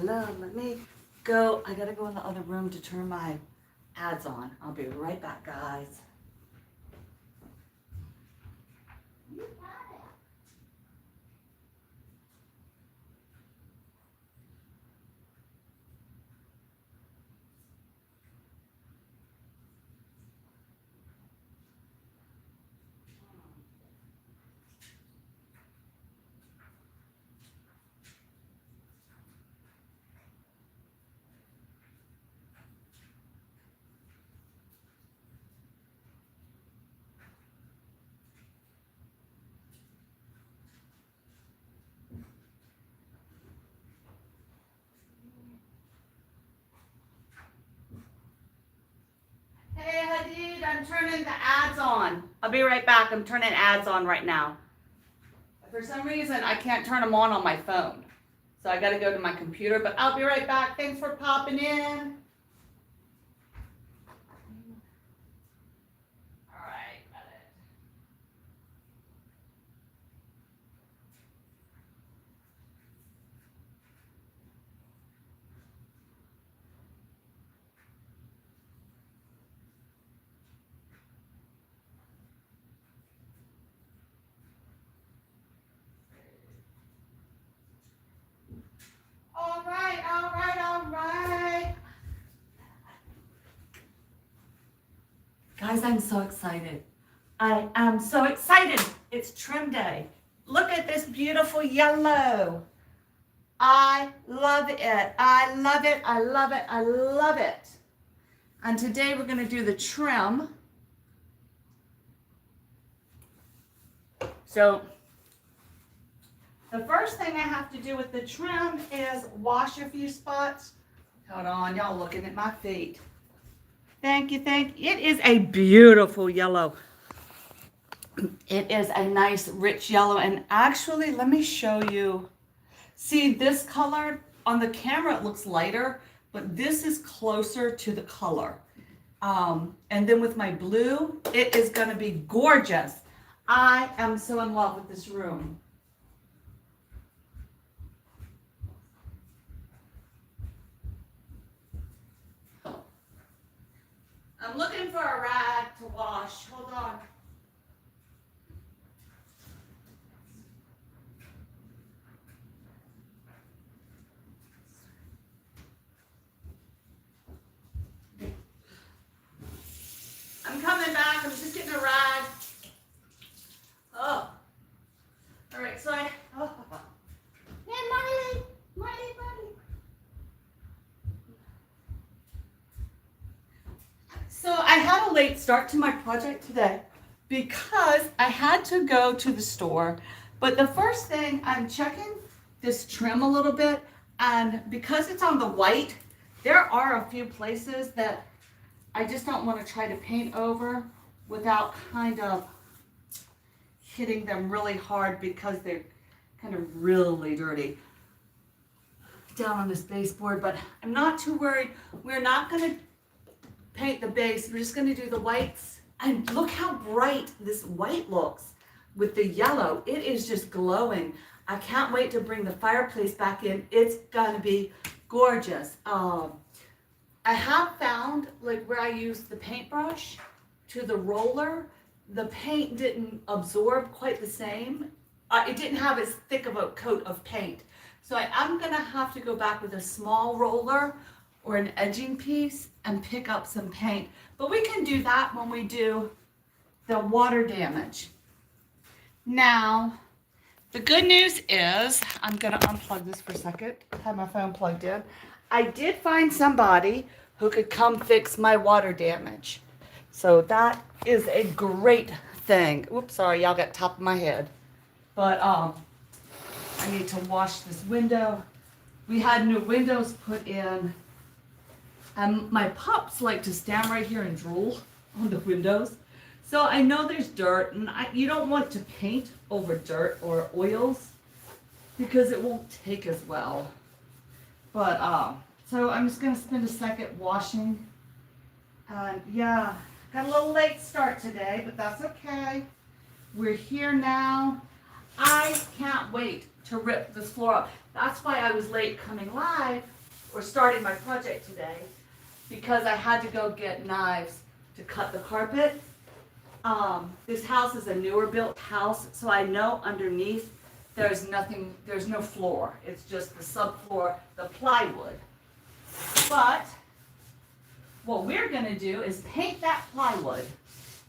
hello, let me go. I gotta go in the other room to turn my ads on. I'll be right back, guys. Hey, Hadid, I'm turning the ads on. I'll be right back. I'm turning ads on right now. For some reason, I can't turn them on my phone. So I gotta go to my computer, but I'll be right back. Thanks for popping in. All right, got it. All right, all right, all right. Guys, I'm so excited. I am so excited. It's trim day. Look at this beautiful yellow. I love it. I love it. I love it. I love it. And today we're going to do the trim. So the first thing I have to do with the trim is wash a few spots. Hold on, y'all looking at my feet. Thank you, thank you. It is a beautiful yellow. It is a nice rich yellow, and actually let me show you. See this color on the camera, it looks lighter, but this is closer to the color. And then with my blue, it is gonna be gorgeous. I am so in love with this room. I'm looking for a rag to wash. Hold on. I'm coming back. I'm just getting a rag. Oh. All right, so oh. Hey, Marley. So I had a late start to my project today because I had to go to the store. But the first thing, I'm checking this trim a little bit, and because it's on the white, there are a few places that I just don't want to try to paint over without kind of hitting them really hard because they're kind of really dirty down on this baseboard. But I'm not too worried. We're not going to paint the base. We're just going to do the whites. And look how bright this white looks with the yellow. It is just glowing. I can't wait to bring the fireplace back in. It's going to be gorgeous. I have found, like where I used the paintbrush to the roller, the paint didn't absorb quite the same. It didn't have as thick of a coat of paint. So I'm gonna have to go back with a small roller or an edging piece and pick up some paint. But we can do that when we do the water damage. Now, the good news is, I'm gonna unplug this for a second, have my phone plugged in. I did find somebody who could come fix my water damage. So that is a great thing. Oops, sorry, y'all got top of my head. But I need to wash this window. We had new windows put in. And my pups like to stand right here and drool on the windows. So I know there's dirt, and you don't want to paint over dirt or oils because it won't take as well. But so I'm just gonna spend a second washing. Yeah, got a little late start today, but that's okay. We're here now. I can't wait to rip this floor up. That's why I was late coming live or starting my project today, because I had to go get knives to cut the carpet. This house is a newer built house, so I know underneath there's nothing, there's no floor. It's just the subfloor, the plywood. But what we're gonna do is paint that plywood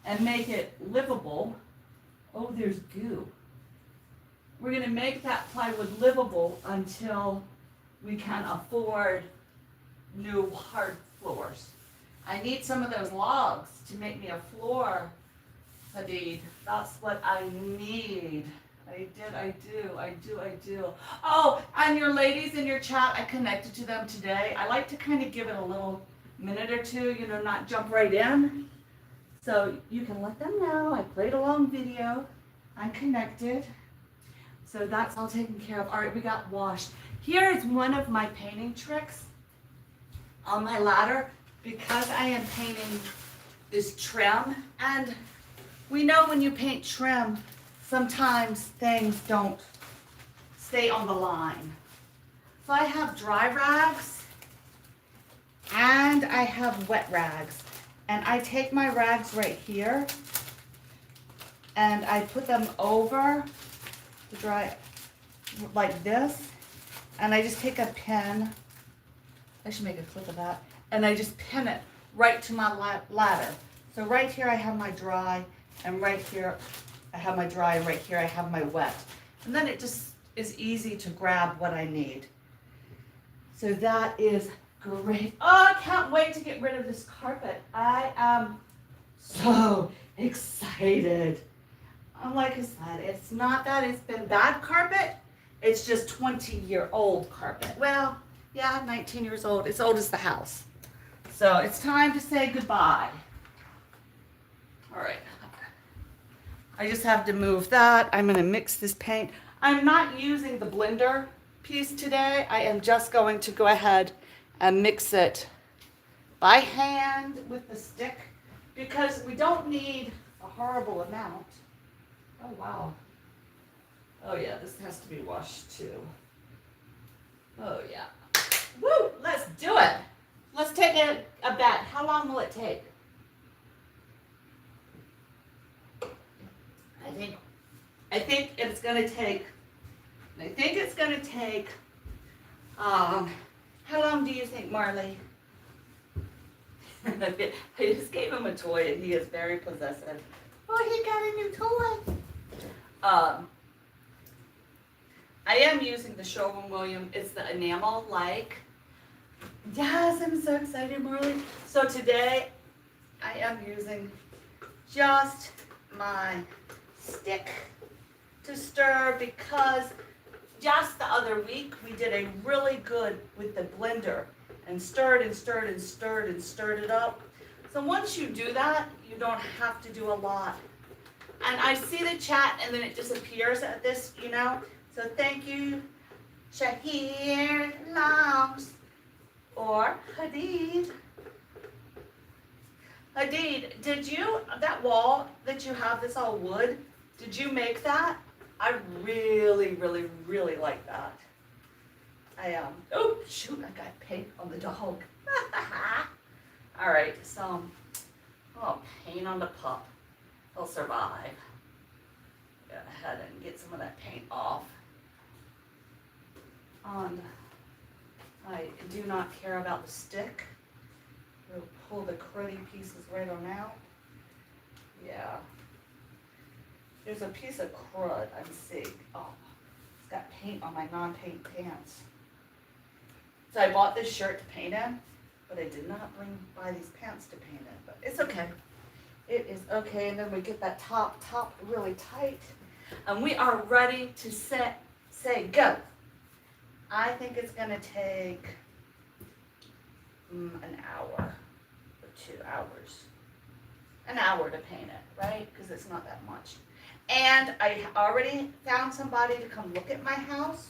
and make it livable. Oh, there's goo. We're gonna make that plywood livable until we can afford new hard floors. I need some of those logs to make me a floor, Hadid. That's what I need. I do. Oh, and your ladies in your chat, I connected to them today. I like to kind of give it a little minute or two, you know, not jump right in. So you can let them know I played a long video. I'm connected. So that's all taken care of. All right, we got washed. Here is one of my painting tricks on my ladder, because I am painting this trim. And we know when you paint trim, sometimes things don't stay on the line. So I have dry rags and I have wet rags. And I take my rags right here and I put them over to dry like this. And I just take a pin. I should make a clip of that. And I just pin it right to my ladder. So right here I have my dry, and right here I have my dry, and right here I have my wet. And then it just is easy to grab what I need. So that is great. Oh, I can't wait to get rid of this carpet. I am so excited. Like I said, it's not that it's been bad carpet. It's just 20-year-old carpet. Well, yeah, 19 years old. As old as the house. So it's time to say goodbye. All right. I just have to move that. I'm going to mix this paint. I'm not using the blender piece today. I am just going to go ahead and mix it by hand with the stick, because we don't need a horrible amount. Oh, wow. Oh, yeah, this has to be washed too. Oh, yeah. Woo, let's do it. Let's take a bet. How long will it take? I think it's gonna take, how long do you think, Marley? I just gave him a toy and he is very possessive. Oh, he got a new toy. I am using the Sherwin-Williams, it's the enamel-like. Yes, I'm so excited, Marley. So today, I am using just my stick to stir, because just the other week, we did a really good with the blender and stirred and stirred and stirred and stirred it up. So once you do that, you don't have to do a lot. And I see the chat and then it disappears at this, you know. So thank you, Shahir Lams or Hadid. Hadid, did you, that wall that you have, this all wood, did you make that? I really, really, really like that. Oh shoot, I got paint on the dog. All right, so, oh, paint on the pup. He'll survive. Go ahead and get some of that paint off. And I do not care about the stick. We'll pull the cruddy pieces right on out. Yeah. There's a piece of crud I'm seeing. Oh, it's got paint on my non-paint pants. So I bought this shirt to paint in, but I did not buy these pants to paint in. But it's okay. It is okay. And then we get that top really tight. And we are ready to say go. I think it's going to take an hour or 2 hours. An hour to paint it, right? Because it's not that much. And I already found somebody to come look at my house.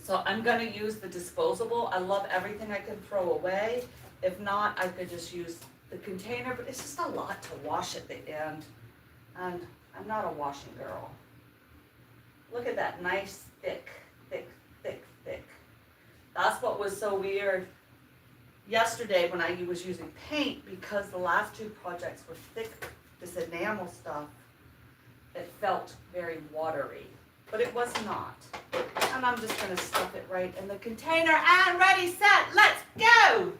So I'm going to use the disposable. I love everything I can throw away. If not, I could just use the container, but it's just a lot to wash at the end. And I'm not a washing girl. Look at that nice, thick, thick, thick, thick. That's what was so weird yesterday when I was using paint, because the last two projects were thick, this enamel stuff. It felt very watery, but it was not. And I'm just gonna stuff it right in the container and ready, set, let's go!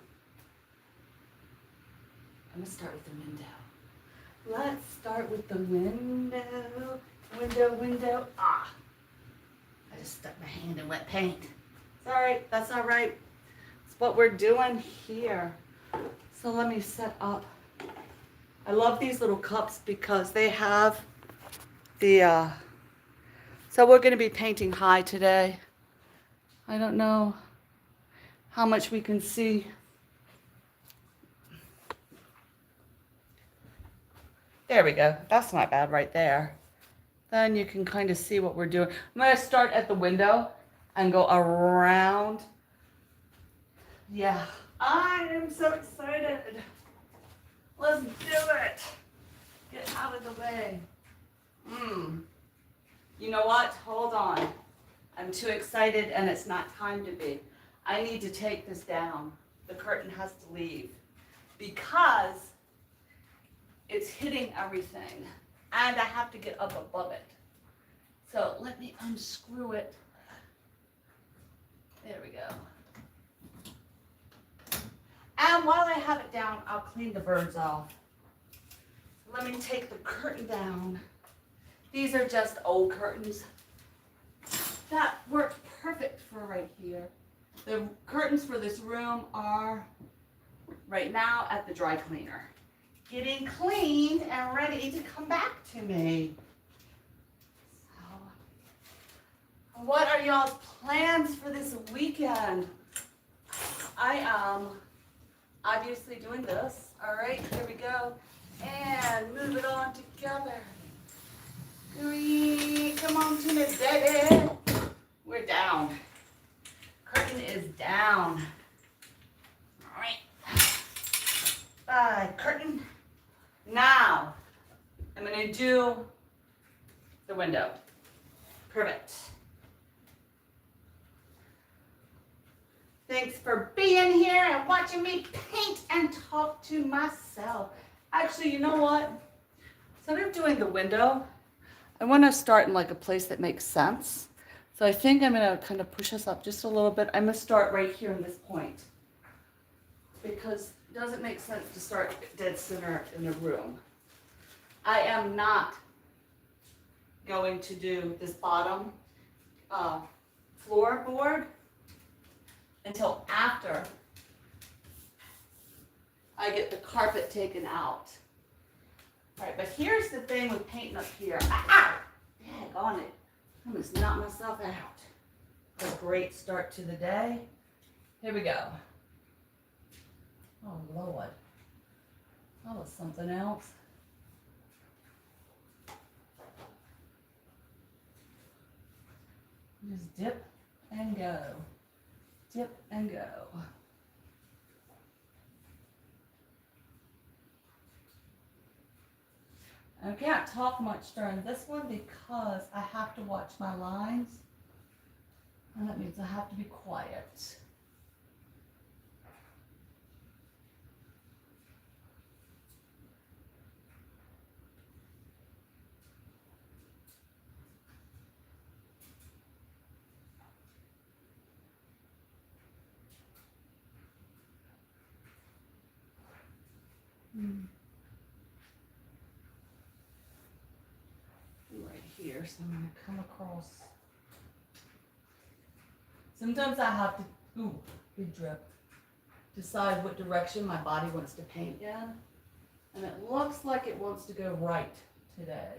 I'm gonna start with the window. Let's start with the window. Window. Ah, I just stuck my hand in wet paint. Sorry, that's all right. It's what we're doing here. So let me set up. I love these little cups because they have the, so we're gonna be painting high today. I don't know how much we can see. There we go. That's not bad right there. Then you can kind of see what we're doing. I'm going to start at the window and go around. Yeah, I am so excited. Let's do it. Get out of the way. You know what? Hold on. I'm too excited and it's not time to be. I need to take this down. The curtain has to leave because it's hitting everything and I have to get up above it. So let me unscrew it. There we go. And while I have it down, I'll clean the birds off. Let me take the curtain down. These are just old curtains. That worked perfect for right here. The curtains for this room are right now at the dry cleaner, getting cleaned and ready to come back to me. So, what are y'all's plans for this weekend? I am obviously doing this. All right, here we go. And move it on together. Green, come on to me, baby. We're down. Curtain is down. All right. Curtain. Now, I'm going to do the window. Perfect. Thanks for being here and watching me paint and talk to myself. Actually, you know what? Instead of doing the window, I want to start in like a place that makes sense. So I think I'm going to kind of push us up just a little bit. I'm going to start right here in this point because it doesn't make sense to start dead center in a room. I am not going to do this bottom floorboard until after I get the carpet taken out. All right, but here's the thing with painting up here. Ow! Dang on it. I'm just knocking myself out. A great start to the day. Here we go. Oh, Lord. That was something else. Just dip and go. Dip and go. I can't talk much during this one because I have to watch my lines. And that means I have to be quiet. Right here, so I'm going to come across. Sometimes I have to, ooh, big drip, decide what direction my body wants to paint in. And it looks like it wants to go right today.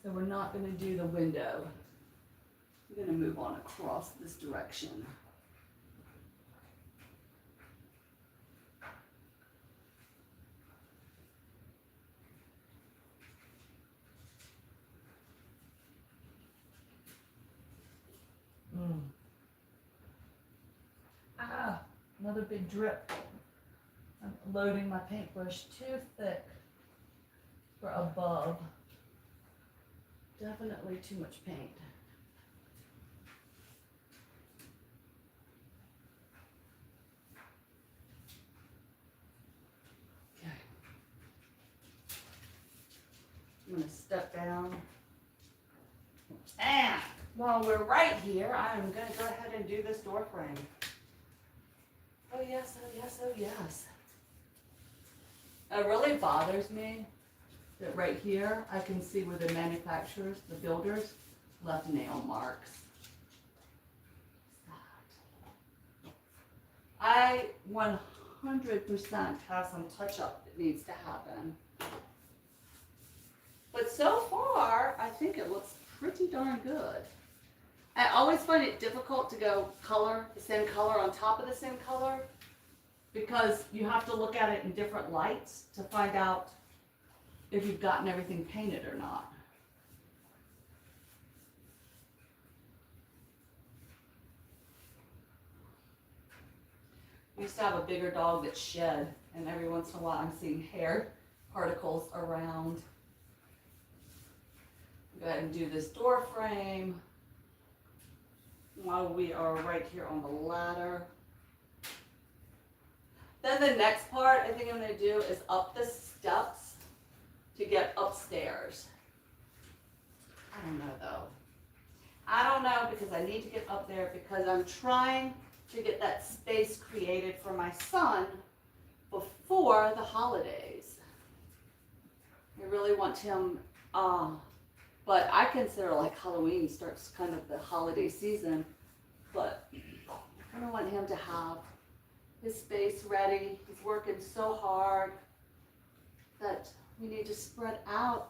So we're not going to do the window. We're going to move on across this direction. Another big drip. I'm loading my paintbrush too thick for above. Definitely too much paint. step down. And while we're right here, I'm going to go ahead and do this door frame. Oh yes, oh yes, oh yes. It really bothers me that right here, I can see where the manufacturers, the builders, left nail marks. I 100% have some touch-up that needs to happen. But so far, I think it looks pretty darn good. I always find it difficult to go color, the same color on top of the same color, because you have to look at it in different lights to find out if you've gotten everything painted or not. I used to have a bigger dog that shed, and every once in a while I'm seeing hair particles around. Go ahead and do this door frame while we are right here on the ladder. Then the next part I think I'm going to do is up the steps to get upstairs. I don't know though. I don't know because I need to get up there because I'm trying to get that space created for my son before the holidays. I really want him, but I consider like Halloween starts kind of the holiday season, but I don't want him to have his space ready. He's working so hard that we need to spread out.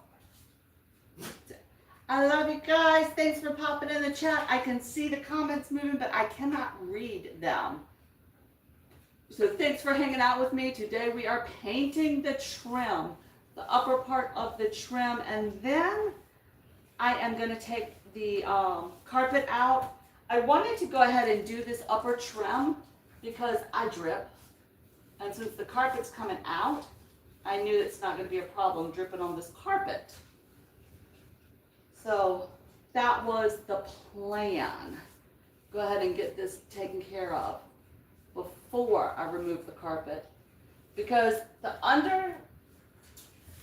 I love you guys. Thanks for popping in the chat. I can see the comments moving, but I cannot read them. So thanks for hanging out with me. Today we are painting the trim, the upper part of the trim, and then I am going to take the carpet out. I wanted to go ahead and do this upper trim because I drip. And since the carpet's coming out, I knew it's not going to be a problem dripping on this carpet. So that was the plan. Go ahead and get this taken care of before I remove the carpet. Because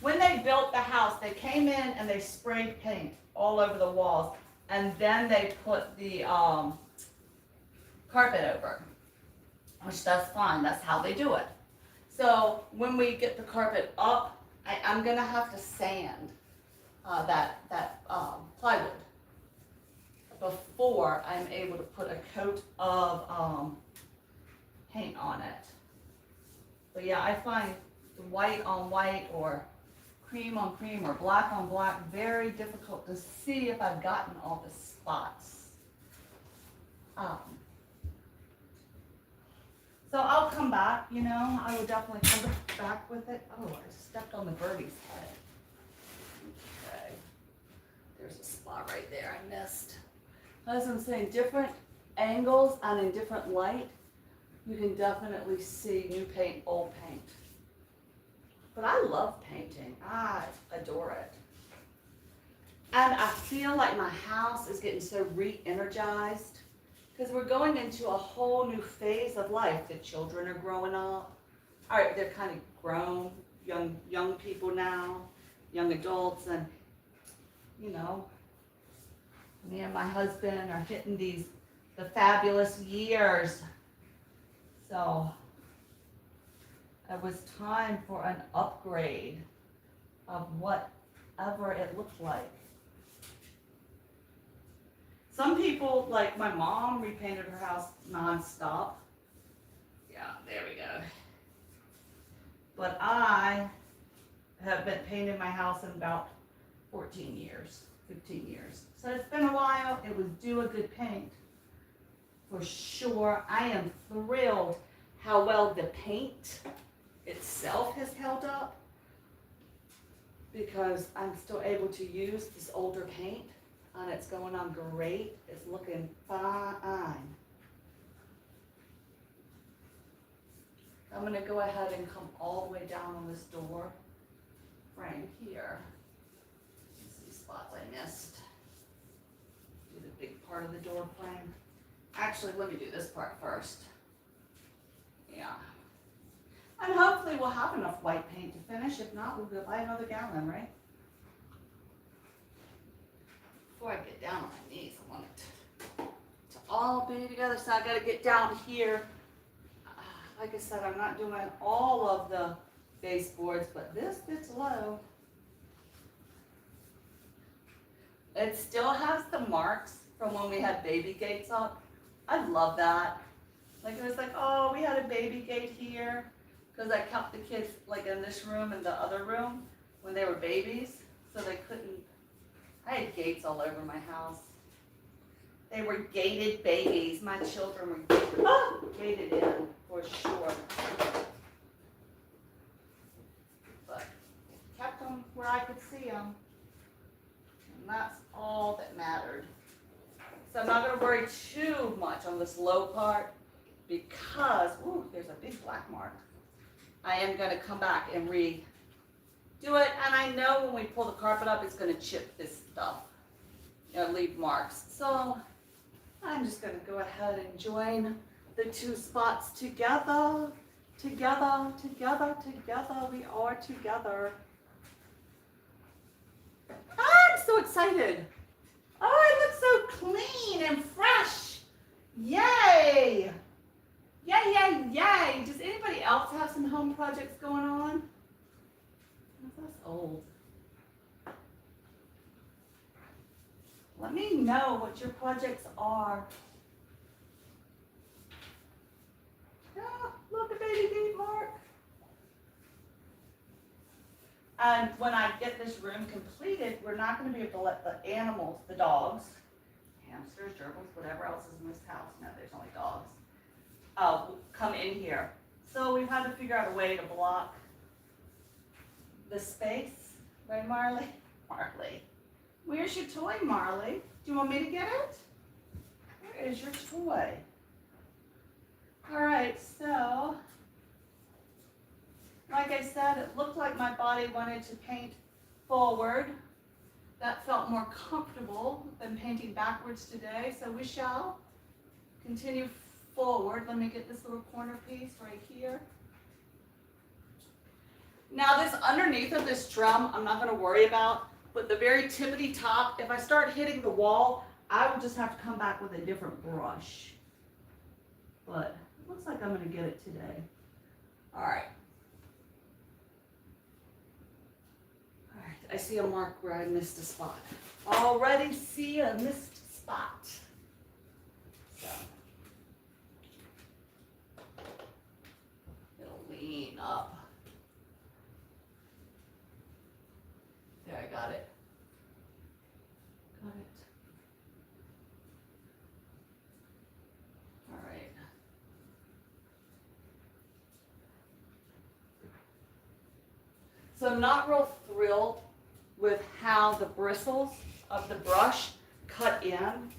when they built the house, they came in and they sprayed paint all over the walls. And then they put the carpet over, which that's fine. That's how they do it. So when we get the carpet up, I'm going to have to sand that plywood before I'm able to put a coat of paint on it. But yeah, I find white on white or cream on cream or black on black very difficult to see if I've gotten all the spots. So I'll come back, you know, I will definitely come back with it. Oh, I stepped on the birdie's head. Okay, there's a spot right there I missed. As I'm saying, different angles and in different light, you can definitely see new paint, old paint. But I love painting. I adore it. And I feel like my house is getting so re-energized because we're going into a whole new phase of life. The children are growing up. All right, they're kind of grown, young people now, young adults, and you know, me and my husband are hitting the fabulous years. So it was time for an upgrade of whatever it looked like. Some people, like my mom, repainted her house nonstop. Yeah, there we go. But I have been painting my house in about 14 years, 15 years. So it's been a while. It was due a good paint. For sure, I am thrilled how well the paint itself has held up because I'm still able to use this older paint and it's going on great. It's looking fine. I'm going to go ahead and come all the way down on this door frame here. Let's see spots I missed. Do the big part of the door frame. Actually, let me do this part first. Yeah. And hopefully we'll have enough white paint to finish. If not, we'll go buy another gallon, right? before I get down on my knees, I want it to all be together. So I gotta get down here. Like I said, I'm not doing all of the baseboards, but this fits low. It still has the marks from when we had baby gates up. I love that. Like it was like, oh, we had a baby gate here because I kept the kids like in this room and the other room when they were babies, so they couldn't. I had gates all over my house. They were gated babies. My children were gated in for sure. But kept them where I could see them. And that's all that mattered. So I'm not going to worry too much on this low part because, ooh, there's a big black mark. I am going to come back and redo it. And I know when we pull the carpet up, it's going to chip this stuff, leave marks. So I'm just going to go ahead and join the two spots together. Together, together, together. We are together. I'm so excited. Oh, it looks so clean and fresh. Yay. Yay, yay, yay. Does anybody else have some home projects going on? That's old. Let me know what your projects are. Yeah, look at baby gate mark. And when I get this room completed, we're not going to be able to let the animals, the dogs, hamsters, gerbils, whatever else is in this house. No, there's only dogs. Come in here. So we've had to figure out a way to block the space. Right, Marley? Marley. Where's your toy, Marley? Do you want me to get it? Where is your toy? All right, so like I said, it looked like my body wanted to paint forward. That felt more comfortable than painting backwards today, so we shall continue forward. Let me get this little corner piece right here. Now this underneath of this drum, I'm not going to worry about, but the very tippity top, if I start hitting the wall, I will just have to come back with a different brush. But it looks like I'm going to get it today. All right. I see a mark where I missed a spot. Already see a missed spot. So it'll lean up. There, I got it. Got it. All right. So I'm not real thrilled with how the bristles of the brush cut in.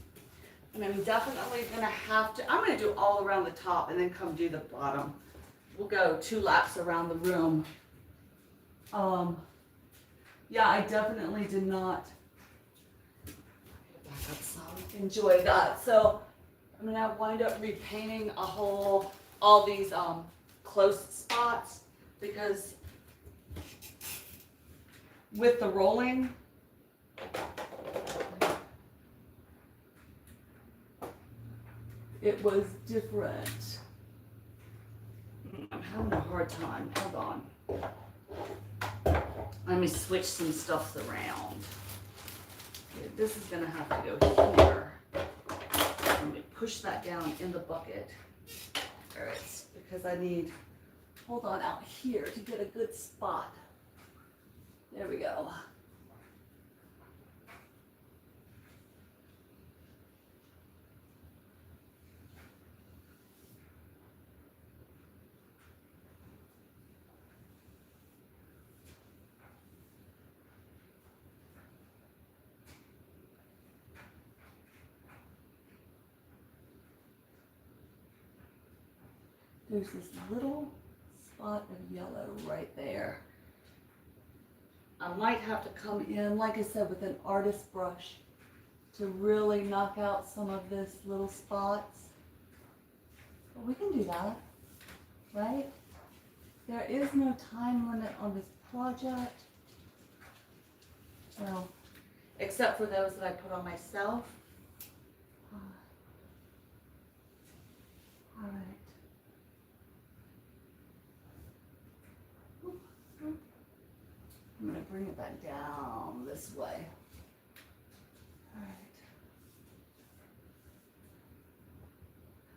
And I'm definitely gonna have to, I'm gonna do all around the top and then come do the bottom. We'll go 2 laps around the room. Yeah, I definitely did not back up some, enjoy that. So I'm gonna wind up repainting all these close spots because with the rolling, it was different. I'm having a hard time. Hold on. Let me switch some stuff around. Okay, this is going to have to go here. Let me push that down in the bucket. All right, because I need, hold on out here to get a good spot. There we go. There's this little spot of yellow right there. I might have to come in, like I said, with an artist brush to really knock out some of this little spots. But we can do that, right? There is no time limit on this project. So except for those that I put on myself. All right. I'm going to bring it back down this way. All right.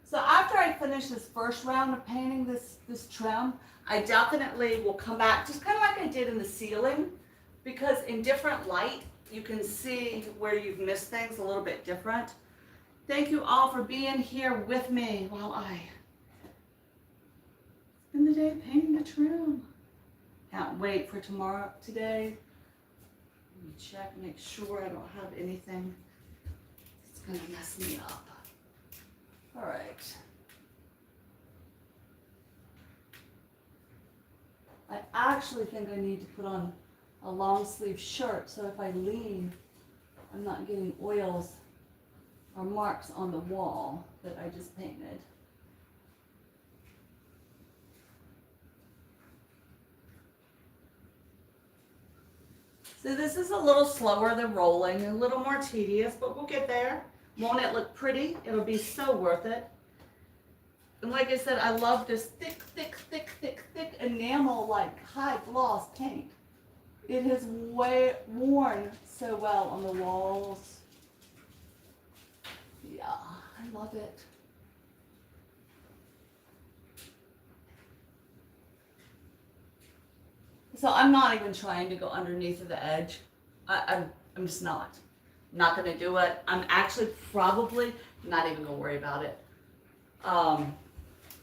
So after I finish this first round of painting this trim, I definitely will come back, just kind of like I did in the ceiling, because in different light, you can see where you've missed things a little bit different. Thank you all for being here with me while I spend the day painting the trim. Can't wait for today. Let me check, make sure I don't have anything that's gonna mess me up. All right. I actually think I need to put on a long sleeve shirt so if I lean, I'm not getting oils or marks on the wall that I just painted. So this is a little slower than rolling, a little more tedious, but we'll get there. Won't it look pretty? It'll be so worth it. And like I said, I love this thick enamel, like high gloss paint. It has worn so well on the walls. Yeah, I love it. So I'm not even trying to go underneath of the edge. I'm just not. Not gonna do it. I'm actually probably not even gonna worry about it.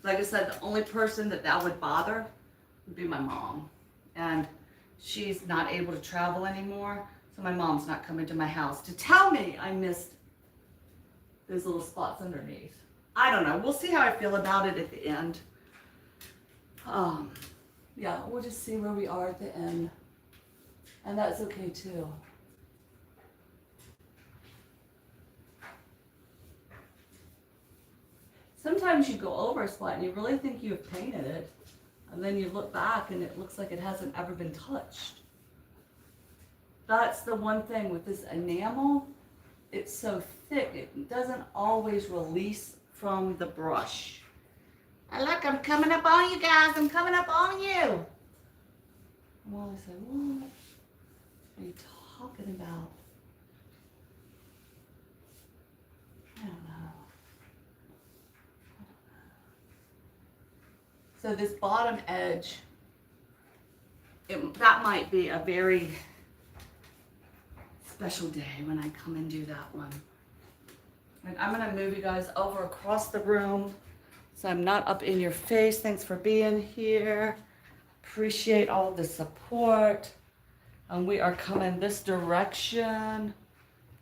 Like I said, the only person that would bother would be my mom. And she's not able to travel anymore, so my mom's not coming to my house to tell me I missed those little spots underneath. I don't know. We'll see how I feel about it at the end. Yeah, we'll just see where we are at the end. And that's okay too. Sometimes you go over a spot and you really think you've painted it, and then you look back and it looks like it hasn't ever been touched. That's the one thing with this enamel. It's so thick, it doesn't always release from the brush. Look, I'm coming up on you guys. I'm coming up on you. Molly said, what are you talking about? I don't know. So this bottom edge, that might be a very special day when I come and do that one. And I'm gonna move you guys over across the room so I'm not up in your face. Thanks for being here. Appreciate all the support. And we are coming this direction.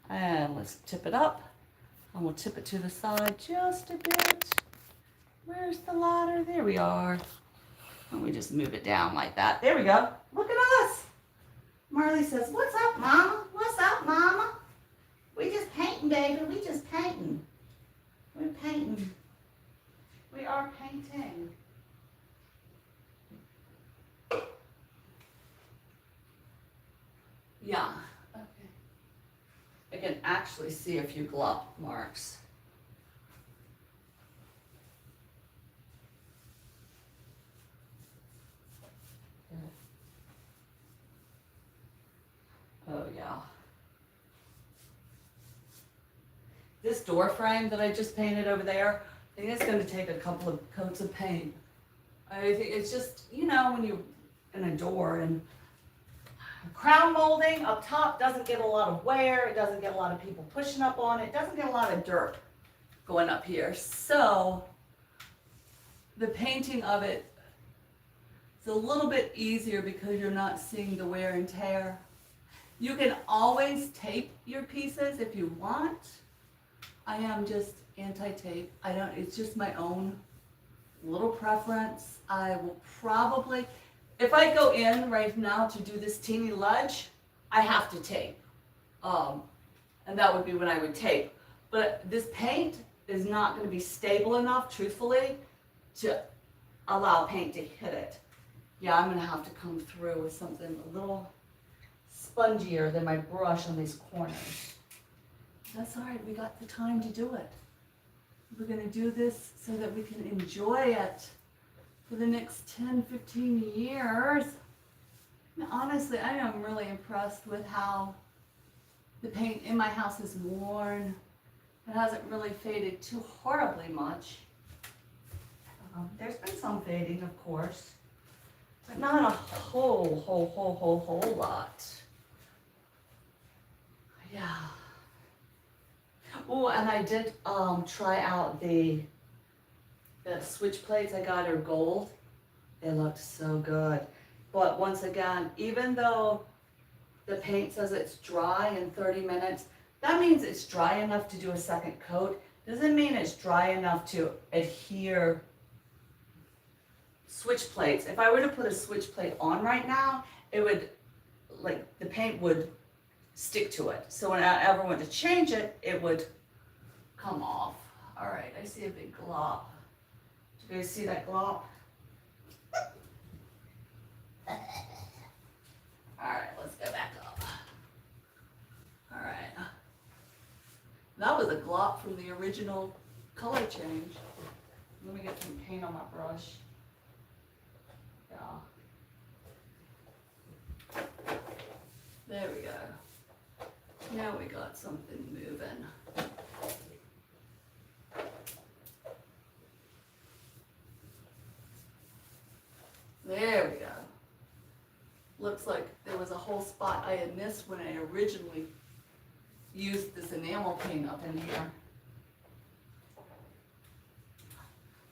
And let's tip it up. And we'll tip it to the side just a bit. Where's the ladder? There we are. And we just move it down like that. There we go. Look at us. Marley says, what's up, Mama? What's up, Mama? We just painting, baby. We just painting. We're painting. We are painting. Yeah. Okay. I can actually see a few glop marks. Oh yeah. This door frame that I just painted over there, I think it's going to take a couple of coats of paint. I think it's just, you know, when you're in a door and crown molding up top doesn't get a lot of wear, it doesn't get a lot of people pushing up on it, it doesn't get a lot of dirt going up here. So the painting of it is a little bit easier because you're not seeing the wear and tear. You can always tape your pieces if you want. I am just anti-tape. It's just my own little preference. I will probably, if I go in right now to do this teeny ledge, I have to tape. And that would be when I would tape. But this paint is not going to be stable enough, truthfully, to allow paint to hit it. Yeah, I'm going to have to come through with something a little spongier than my brush on these corners. That's all right, we got the time to do it. We're gonna do this so that we can enjoy it for the next 10, 15 years. And honestly, I am really impressed with how the paint in my house is worn. It hasn't really faded too horribly much. There's been some fading, of course, but not a whole lot. Yeah. Oh, and I did try out the switch plates I got are gold. They looked so good. But once again, even though the paint says it's dry in 30 minutes, that means it's dry enough to do a second coat. Doesn't mean it's dry enough to adhere switch plates. If I were to put a switch plate on right now, it would, like, the paint would stick to it. So when I ever went to change it, it would come off. All right, I see a big glop. Do you guys see that glop? All right, let's go back up. All right. That was a glop from the original color change. Let me get some paint on my brush. Yeah. There we go. Now we got something moving. There we go. Looks like there was a whole spot I had missed when I originally used this enamel paint up in here.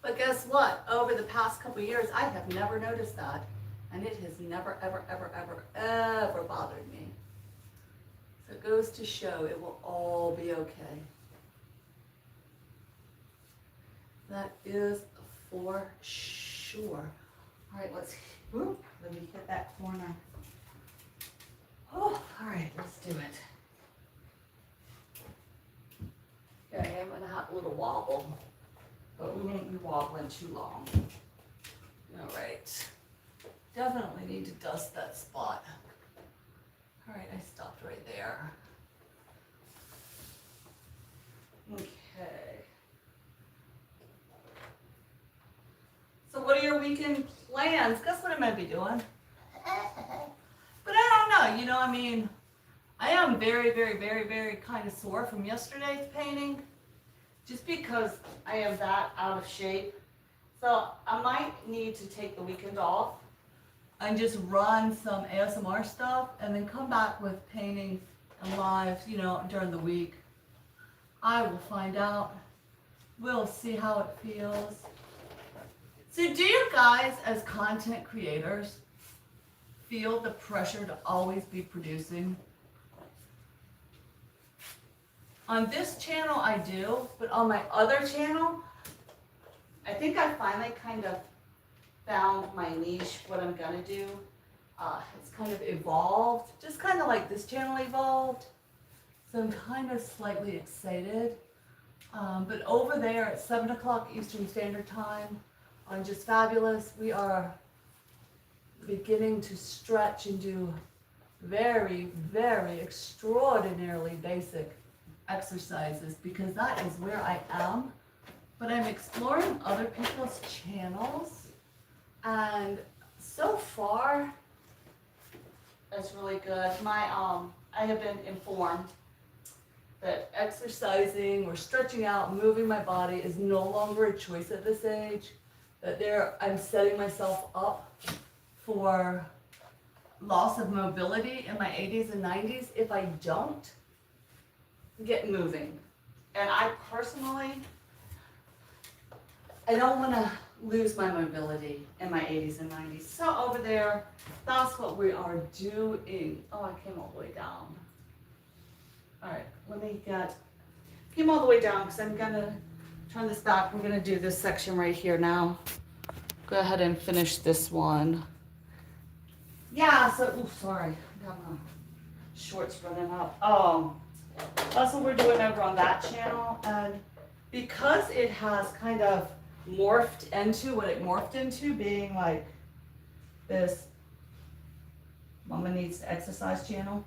But guess what? Over the past couple of years, I have never noticed that. And it has never, ever bothered me. So it goes to show it will all be okay. That is for sure. All right, let me hit that corner. Oh, all right, let's do it. Okay, I'm gonna have a little wobble, but we won't be wobbling too long. All right, definitely need to dust that spot. All right, I stopped right there. Okay. So what are your weekend plans? Guess what I might be doing? But I don't know, I mean, I am very kind of sore from yesterday's painting, just because I am that out of shape. So I might need to take the weekend off and just run some ASMR stuff and then come back with painting and lives, during the week. I will find out. We'll see how it feels. So do you guys, as content creators, feel the pressure to always be producing? On this channel, I do, but on my other channel, I think I finally kind of found my niche, what I'm gonna do. It's kind of evolved, just kind of like this channel evolved. So I'm kind of slightly excited. But over there at 7 o'clock Eastern Standard Time on Just Fabulous, we are beginning to stretch and do very extraordinarily basic exercises, because that is where I am. But I'm exploring other people's channels, and so far that's really good. I have been informed that exercising or stretching out, moving my body is no longer a choice at this age. That I'm setting myself up for loss of mobility in my 80s and 90s if I don't get moving. And I personally, I don't want to lose my mobility in my 80s and 90s. So over there, that's what we are doing. Oh, I came all the way down. All right, came all the way down because I'm gonna turn this back. We're gonna do this section right here now. Go ahead and finish this one. Yeah, so, sorry, got my shorts running up. That's what we're doing over on that channel. And because it has kind of morphed into what it morphed into, being like this Mama Needs to Exercise channel.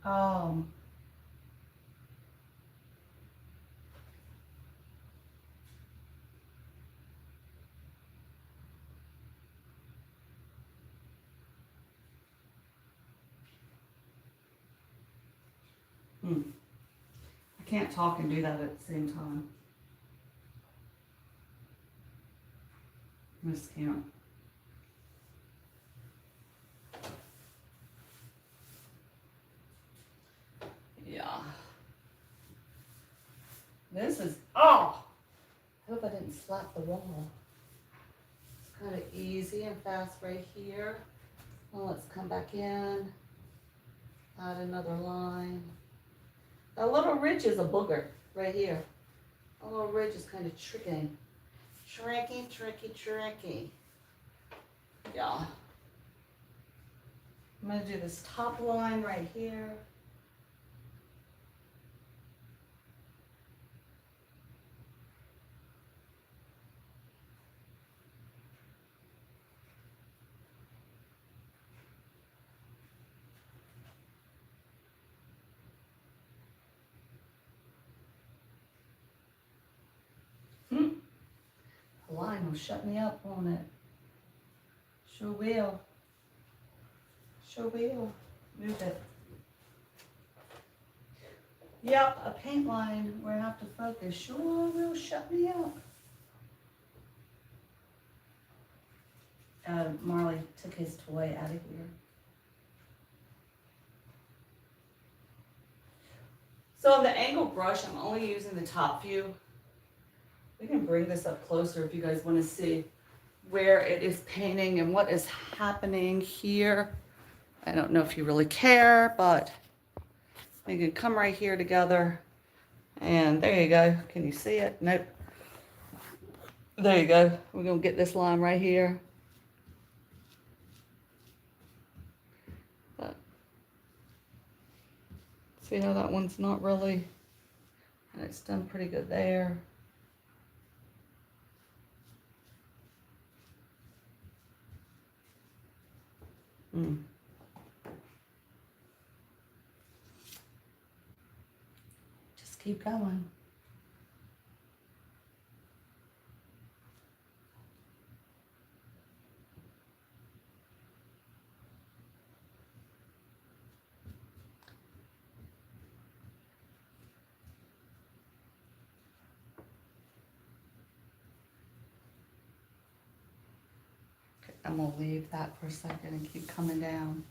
Um, I can't talk and do that at the same time. I just can't. Yeah. This is, oh! I hope I didn't slap the wall. It's kind of easy and fast right here. Well, let's come back in. Add another line. That little ridge is a booger right here. A little ridge is kind of tricky. Tricky, tricky, tricky. Yeah. I'm going to do this top line right here. The line will shut me up, won't it? Sure will. Sure will. Move it. Yep, a paint line where I have to focus sure will shut me up. Marley took his toy out of here. So on the angle brush, I'm only using the top view. We can bring this up closer if you guys want to see where it is painting and what is happening here. I don't know if you really care, but we can come right here together. And there you go. Can you see it? Nope. There you go. We're going to get this line right here. But see how that one's not really, and it's done pretty good there. Just keep going. Okay, I'm gonna leave that for a second and keep coming down.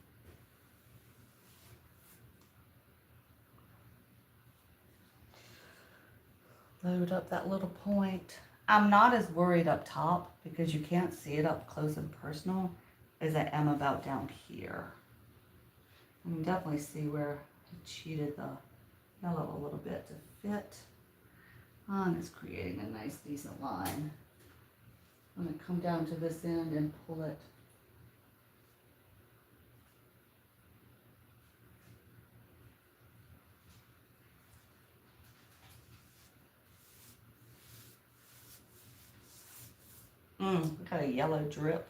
Load up that little point. I'm not as worried up top because you can't see it up close and personal as I am about down here. You can definitely see where I cheated the yellow a little bit to fit. And it's creating a nice decent line. I'm going to come down to this end and pull it. Look at a yellow drip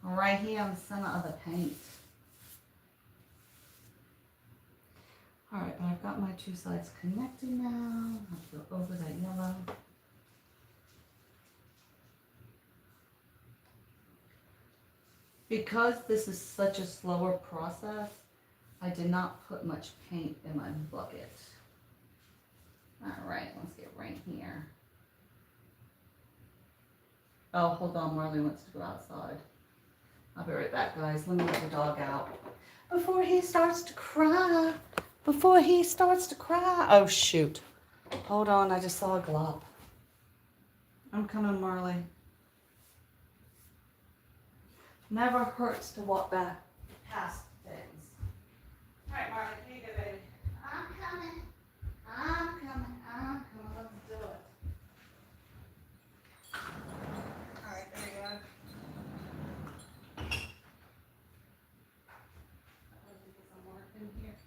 right here in the center of the paint. All right, but I've got my two sides connecting now. I'll go over that yellow. Because this is such a slower process, I did not put much paint in my bucket. All right, let's get right here. Oh, hold on, Marley wants to go outside. I'll be right back, guys. Let me let the dog out. Before he starts to cry. Before he starts to cry. Oh, shoot. Hold on, I just saw a glop. I'm coming, Marley. Never hurts to walk back past things. All right, Marley, here you go, baby. I'm coming. I'm coming. I'm coming. Let's do it. All right, there you go. Let me get some work in here.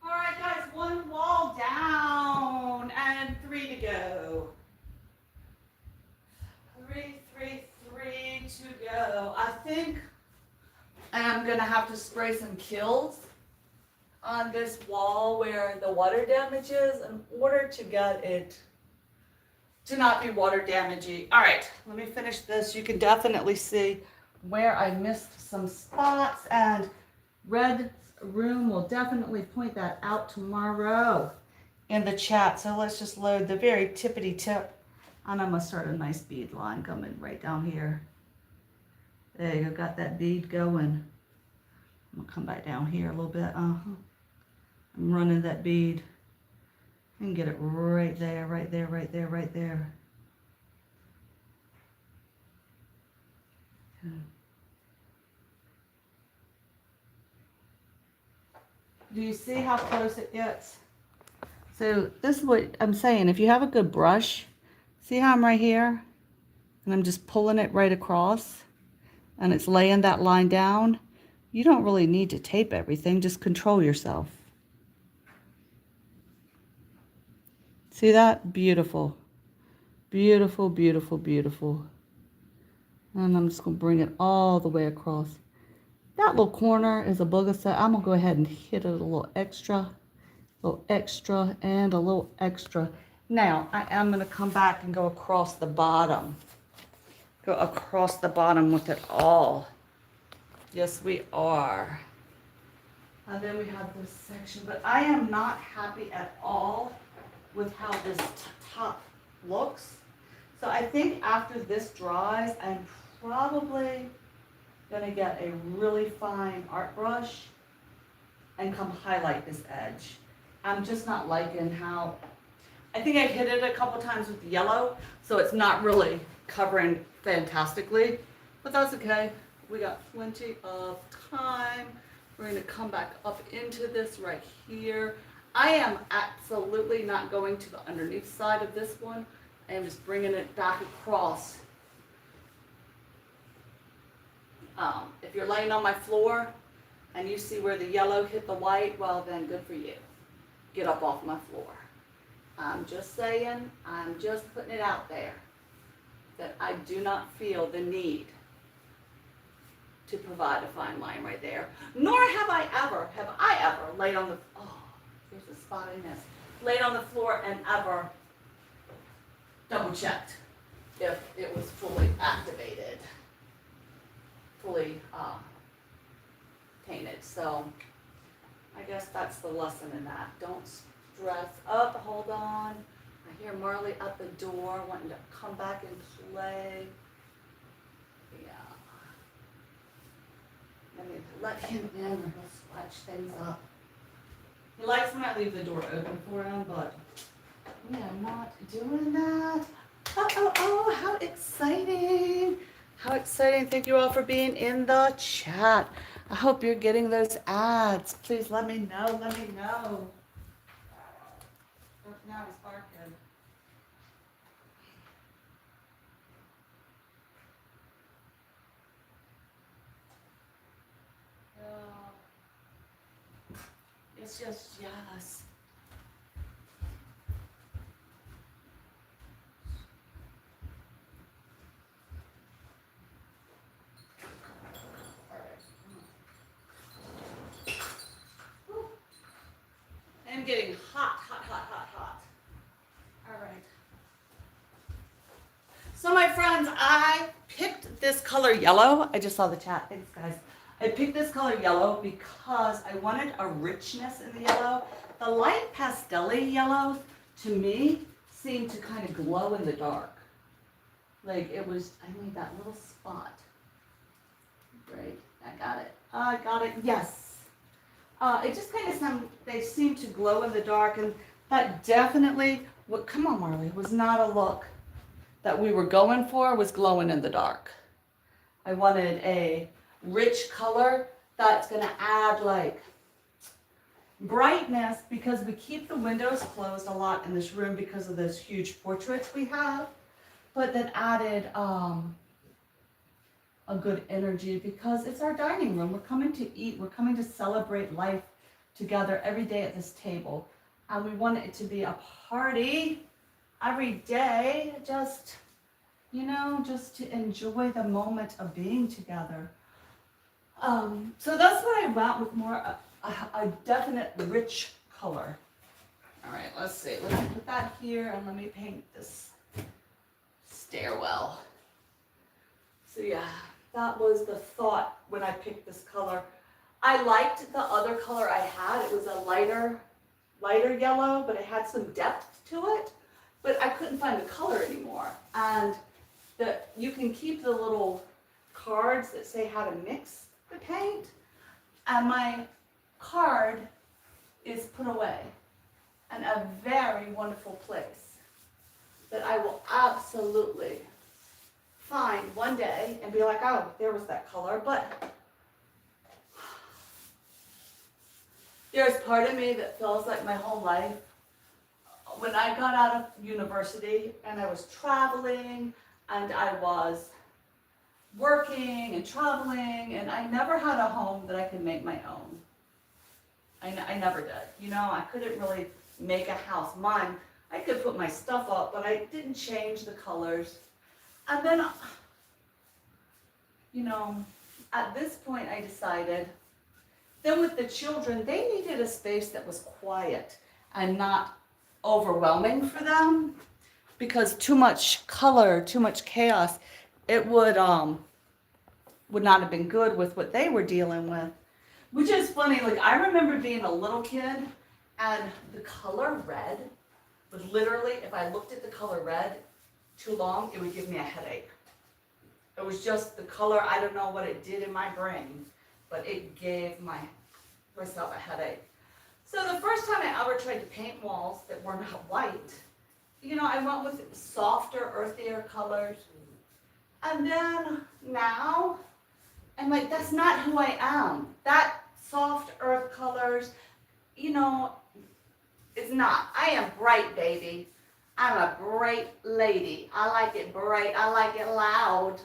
All right, guys, one wall down and 3 to go. 3, 3, spray some Kills on this wall where the water damage is in order to get it to not be water damaging. All right, let me finish this. You can definitely see where I missed some spots, and Red Room will definitely point that out tomorrow in the chat. So let's just load the very tippity tip, and I'm gonna start a nice bead line coming right down here. There you go, got that bead going. I'm gonna come back down here a little bit. I'm running that bead and get it right there, right there, right there, right there. Okay. Do you see how close it gets? So this is what I'm saying. If you have a good brush, see how I'm right here? And I'm just pulling it right across, and it's laying that line down. You don't really need to tape everything, just control yourself. See that? Beautiful. Beautiful, beautiful, beautiful. And I'm just gonna bring it all the way across. That little corner is a booger set. I'm gonna go ahead and hit it a little extra, and a little extra. Now, I am gonna come back and go across the bottom. Go across the bottom with it all. Yes, we are. And then we have this section, but I am not happy at all with how this top looks. So I think after this dries, I'm probably gonna get a really fine art brush and come highlight this edge. I'm just not liking how, I think I hit it a couple times with the yellow, so it's not really covering fantastically, but that's okay. We got plenty of time. We're gonna come back up into this right here. I am absolutely not going to the underneath side of this one. I am just bringing it back across. If you're laying on my floor and you see where the yellow hit the white, well then good for you. Get up off my floor. I'm just saying, I'm just putting it out there that I do not feel the need to provide a fine line right there. Nor have I ever laid on the, oh, there's a spot I missed, laid on the floor and ever double checked if it was fully activated, fully painted. So I guess that's the lesson in that. Don't stress up, hold on. I hear Marley at the door wanting to come back and play. Yeah. Let me let him in or he'll scratch things up. He likes when I leave the door open for him, but we are not doing that. Oh, how exciting. How exciting. Thank you all for being in the chat. I hope you're getting those ads. Please let me know, let me know. Oh, now he's barking. Oh, it's just yes. I'm getting hot. All right. So my friends, I picked this color yellow. I just saw the chat. Thanks, guys. I picked this color yellow because I wanted a richness in the yellow. The light pastel-y yellows, to me, seemed to kind of glow in the dark. Like it was, I made that little spot. Right, I got it, yes. It just kind of they seem to glow in the dark, and that definitely, come on Marley, was not a look that we were going for, was glowing in the dark. I wanted a rich color that's gonna add like brightness, because we keep the windows closed a lot in this room because of those huge portraits we have, but that added a good energy because it's our dining room. We're coming to eat, we're coming to celebrate life together every day at this table. And we want it to be a party every day, just, you know, just to enjoy the moment of being together. So that's what I went with, more a definite rich color. All right, let's see. Let me put that here and let me paint this stairwell. So yeah, that was the thought when I picked this color. I liked the other color I had. It was a lighter yellow, but it had some depth to it. But I couldn't find the color anymore. And you can keep the little cards that say how to mix the paint. And my card is put away in a very wonderful place that I will absolutely find one day and be like, oh, there was that color. But there's part of me that feels like my whole life, when I got out of university and I was traveling and I was working and traveling, and I never had a home that I could make my own. I never did. You know, I couldn't really make a house mine. I could put my stuff up, but I didn't change the colors. And then, you know, at this point I decided, then with the children, they needed a space that was quiet and not overwhelming for them, because too much color, too much chaos, it would not have been good with what they were dealing with. Which is funny, like I remember being a little kid and the color red would literally, if I looked at the color red too long, it would give me a headache. It was just the color, I don't know what it did in my brain, but it gave myself a headache. So the first time I ever tried to paint walls that were not white, you know, I went with softer, earthier colors. And then now, I'm like, that's not who I am. That soft earth colors, you know, it's not. I am bright, baby. I'm a bright lady. I like it bright. I like it loud.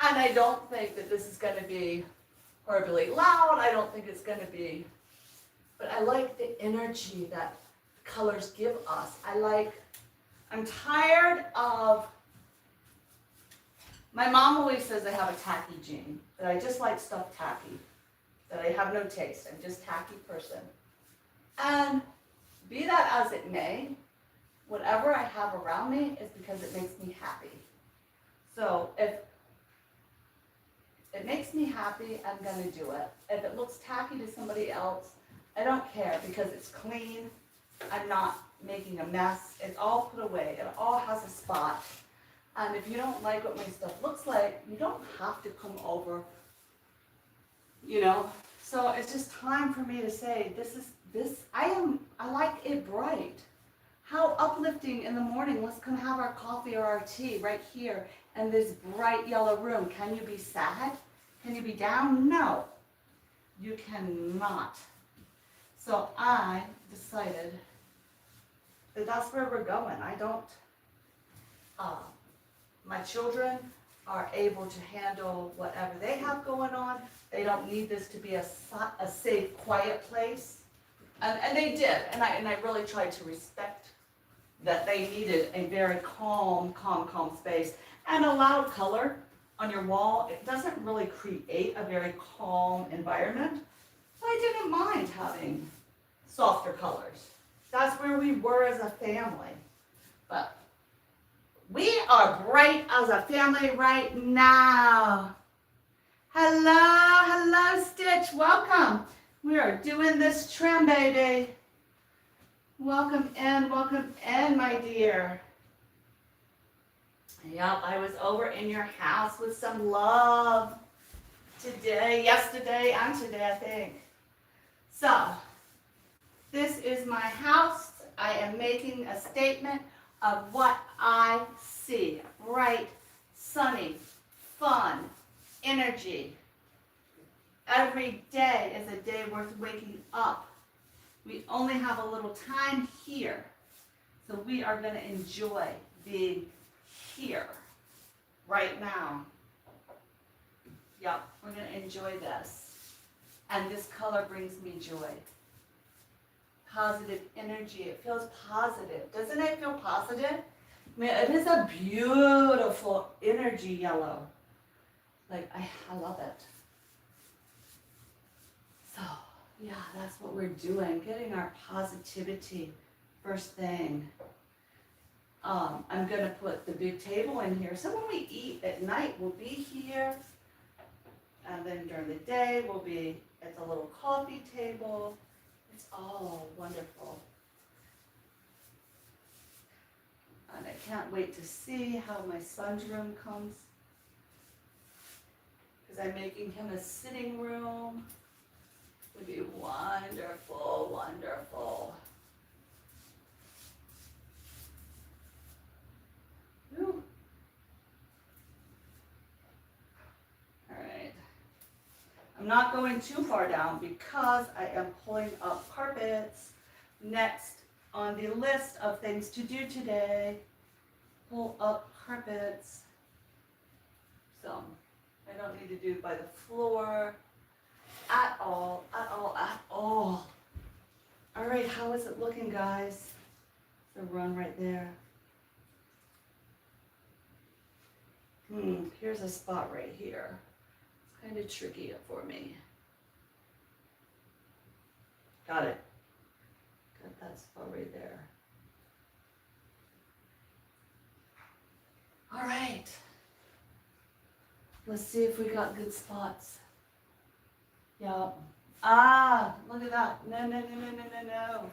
And I don't think that this is going to be horribly loud. I don't think it's going to be, but I like the energy that colors give us. I'm tired of, my mom always says I have a tacky gene, that I just like stuff tacky, that I have no taste. I'm just a tacky person. And be that as it may, whatever I have around me is because it makes me happy. So if it makes me happy, I'm going to do it. If it looks tacky to somebody else, I don't care, because it's clean. I'm not making a mess. It's all put away. It all has a spot. And if you don't like what my stuff looks like, you don't have to come over, you know. So it's just time for me to say, I like it bright. How uplifting in the morning. Let's come have our coffee or our tea right here in this bright yellow room. Can you be sad? Can you be down? No, you cannot. So I decided that that's where we're going. My children are able to handle whatever they have going on. They don't need this to be a safe, quiet place. And they did, and I really tried to respect that they needed a very calm space. And a loud color on your wall, it doesn't really create a very calm environment. So I didn't mind having softer colors. That's where we were as a family. But we are bright as a family right now. Hello, Stitch, welcome. We are doing this trim, baby. Welcome in, my dear. Yep, I was over in your house with some love yesterday, and today, I think. So, this is my house. I am making a statement of what I see. Bright, sunny, fun, energy. Every day is a day worth waking up. We only have a little time here, so we are going to enjoy being here right now. Yep, we're going to enjoy this. And this color brings me joy. Positive energy. It feels positive. Doesn't it feel positive? I mean, it is a beautiful energy yellow. Like, I love it. So, yeah, that's what we're doing, getting our positivity first thing. I'm gonna put the big table in here. So when we eat at night, we'll be here. And then during the day, we'll be at the little coffee table. It's all wonderful. And I can't wait to see how my son's room comes. Because I'm making him a sitting room. It'll be wonderful, wonderful. Whew. All right. I'm not going too far down because I am pulling up carpets. Next on the list of things to do today, pull up carpets. So I don't need to do it by the floor at all, at all, at all. All right, how is it looking, guys? The run right there. Here's a spot right here. It's kind of tricky for me. Got it. Got that spot right there. All right. Let's see if we got good spots. Yep. Ah, look at that. No, no, no, no, no, no, no.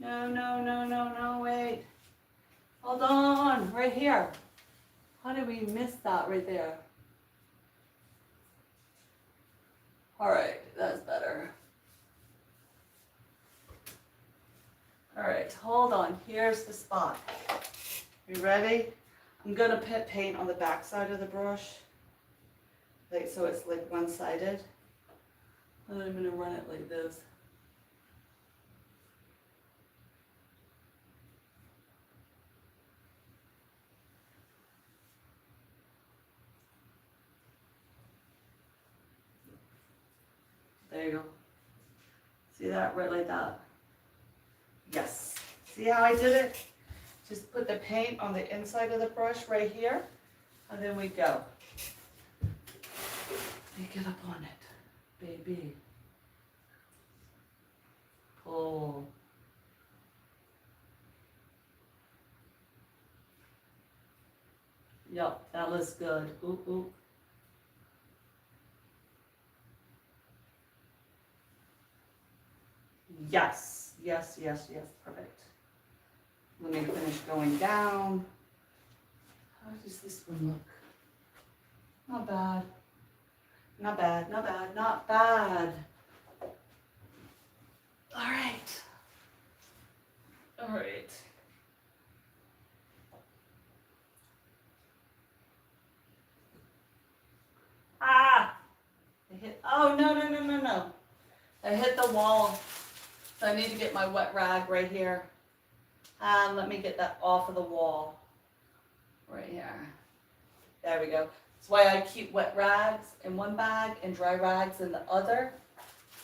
No, no, no, no, no, wait. Hold on, right here. How did we miss that right there? All right, that's better. All right, hold on. Here's the spot. You ready? I'm gonna put paint on the back side of the brush, like so it's like one-sided. And then I'm gonna run it like this. There you go. See that? Right like that. Yes. See how I did it? Just put the paint on the inside of the brush right here, and then we go. You get up on it, baby. Pull. Yep, that looks good. Oop, oop. Yes, yes, yes, yes, perfect. Let me finish going down. How does this one look? Not bad. Not bad, not bad, not bad. All right. All right. Ah! I hit, oh, no, no, no, no, no. I hit the wall. So I need to get my wet rag right here. Let me get that off of the wall. Right here. There we go. That's why I keep wet rags in one bag and dry rags in the other.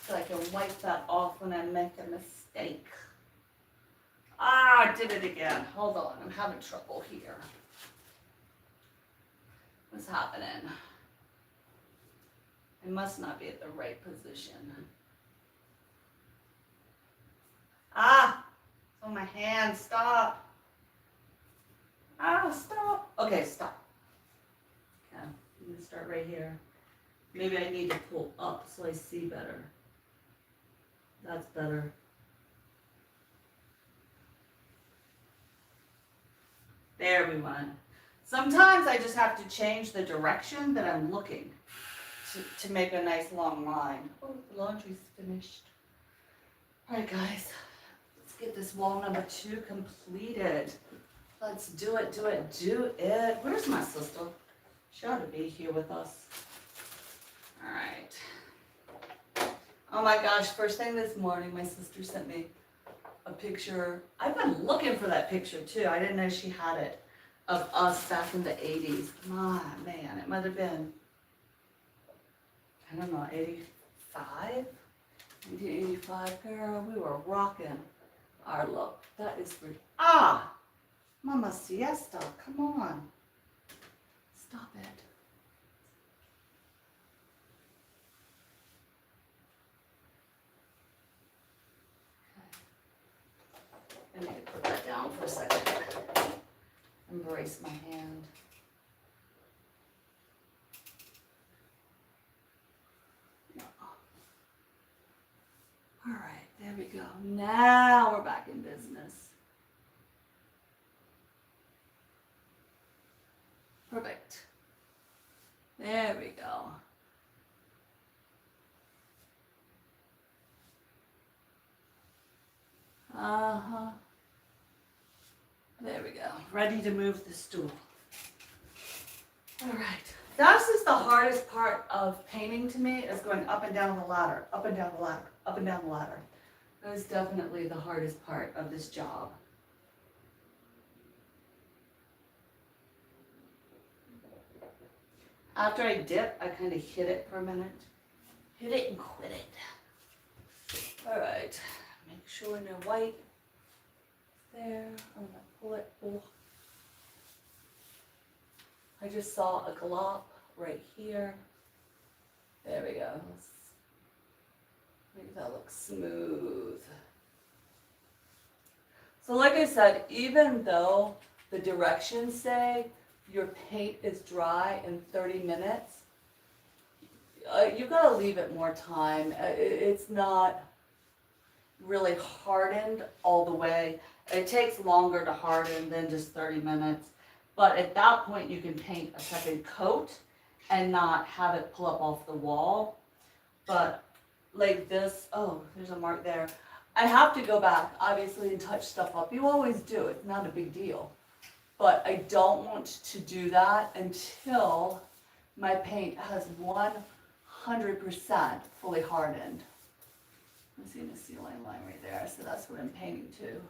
So I can wipe that off when I make a mistake. Ah, I did it again. Hold on, I'm having trouble here. What's happening? I must not be at the right position. Ah, it's on my hand, stop. Ah, stop. Okay, stop. Okay, I'm gonna start right here. Maybe I need to pull up so I see better. That's better. There we went. Sometimes I just have to change the direction that I'm looking to make a nice long line. Oh, the laundry's finished. All right, guys, let's get this wall number 2 completed. Let's do it, do it, do it. Where's my sister? She ought to be here with us. All right. Oh my gosh, first thing this morning, my sister sent me a picture. I've been looking for that picture too. I didn't know she had it, of us back in the 80s. My man, it might have been, I don't know, 85? 1985, girl, we were rocking our look. That is for, Mama Siesta, come on. Stop it. I need to put that down for a second. Embrace my hand. All right, there we go. Now we're back in business. Perfect. There we go. Uh-huh. There we go. Ready to move the stool. All right. This is the hardest part of painting to me, is going up and down the ladder, up and down the ladder, up and down the ladder. That is definitely the hardest part of this job. After I dip, I kind of hit it for a minute. Hit it and quit it. All right. Make sure no white there. I'm gonna pull it. Oh. I just saw a glop right here. There we go. Let's make that look smooth. So like I said, even though the directions say your paint is dry in 30 minutes, you gotta leave it more time. It's not really hardened all the way. It takes longer to harden than just 30 minutes. But at that point, you can paint a second coat and not have it pull up off the wall. But like this, oh, there's a mark there. I have to go back, obviously, and touch stuff up. You always do, it's not a big deal. But I don't want to do that until my paint has 100% fully hardened. I'm seeing the ceiling line right there, so that's what I'm painting to.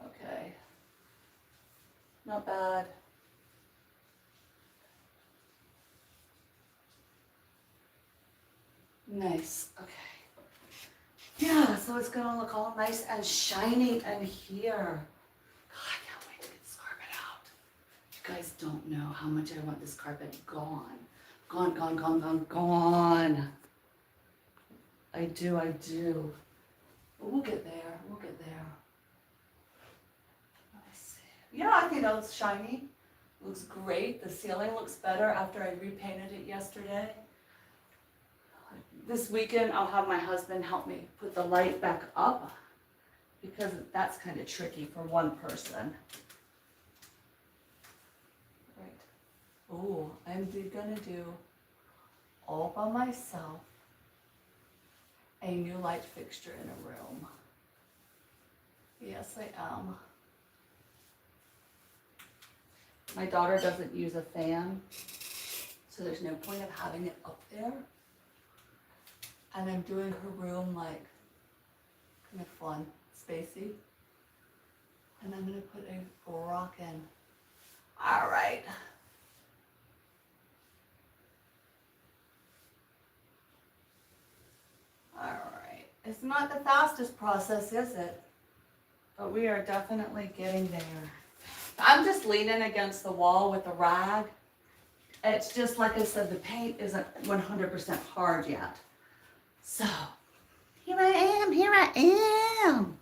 Okay. Not bad. Nice, okay. Yeah, so it's gonna look all nice and shiny in here. God, I can't wait to get this carpet out. You guys don't know how much I want this carpet gone. Gone, gone, gone, gone, gone. I do. But we'll get there, Yeah, I think that looks shiny. Looks great. The ceiling looks better after I repainted it yesterday. This weekend, I'll have my husband help me put the light back up because that's kind of tricky for one person. Right. Oh, I'm gonna do all by myself a new light fixture in a room. Yes, I am. My daughter doesn't use a fan, so there's no point of having it up there. And I'm doing her room like kind of fun, spacey. And I'm gonna put a rock in. All right. All right. It's not the fastest process, is it? But we are definitely getting there. I'm just leaning against the wall with a rag. It's just like I said, the paint isn't 100% hard yet. So, here I am.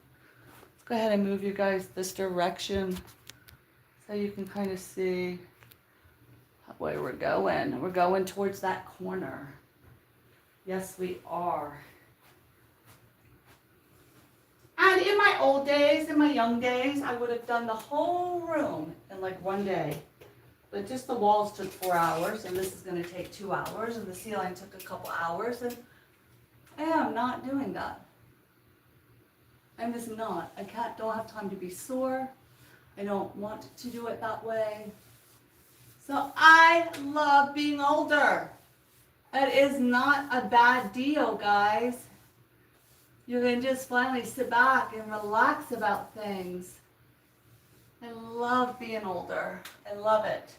Let's go ahead and move you guys this direction so you can kind of see where we're going. We're going towards that corner. Yes, we are. And in my old days, in my young days, I would have done the whole room in like one day. But just the walls took 4 hours, and this is going to take 2 hours, and the ceiling took a couple hours, and I am not doing that. I'm just not. Don't have time to be sore. I don't want to do it that way. So I love being older. It is not a bad deal, guys. You can just finally sit back and relax about things. I love being older. I love it.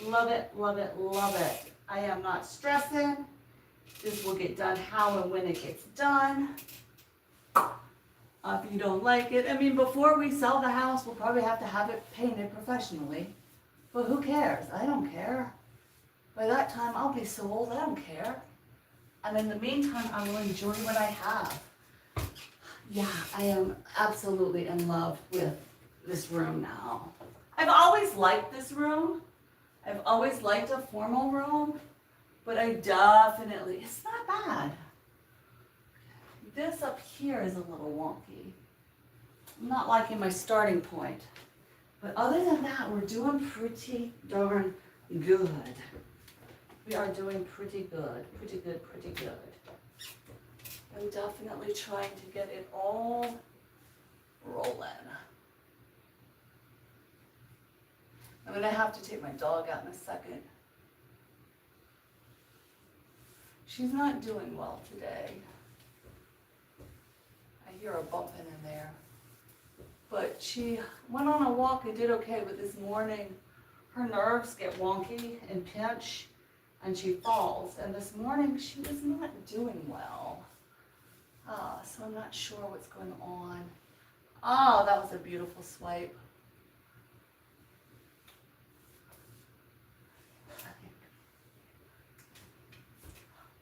Love it, love it, love it. I am not stressing. This will get done how and when it gets done. If you don't like it, I mean, before we sell the house, we'll probably have to have it painted professionally. But who cares? I don't care. By that time, I'll be so old, I don't care. And in the meantime, I will enjoy what I have. Yeah, I am absolutely in love with this room now. I've always liked this room. I've always liked a formal room, but I definitely, it's not bad. This up here is a little wonky. I'm not liking my starting point. But other than that, we're doing pretty darn good. We are doing pretty good, pretty good, pretty good. I'm definitely trying to get it all rolling. I'm gonna have to take my dog out in a second. She's not doing well today. I hear her bumping in there. But she went on a walk and did okay, but this morning her nerves get wonky and pinch and she falls. And this morning she was not doing well. So I'm not sure what's going on. Oh, that was a beautiful swipe.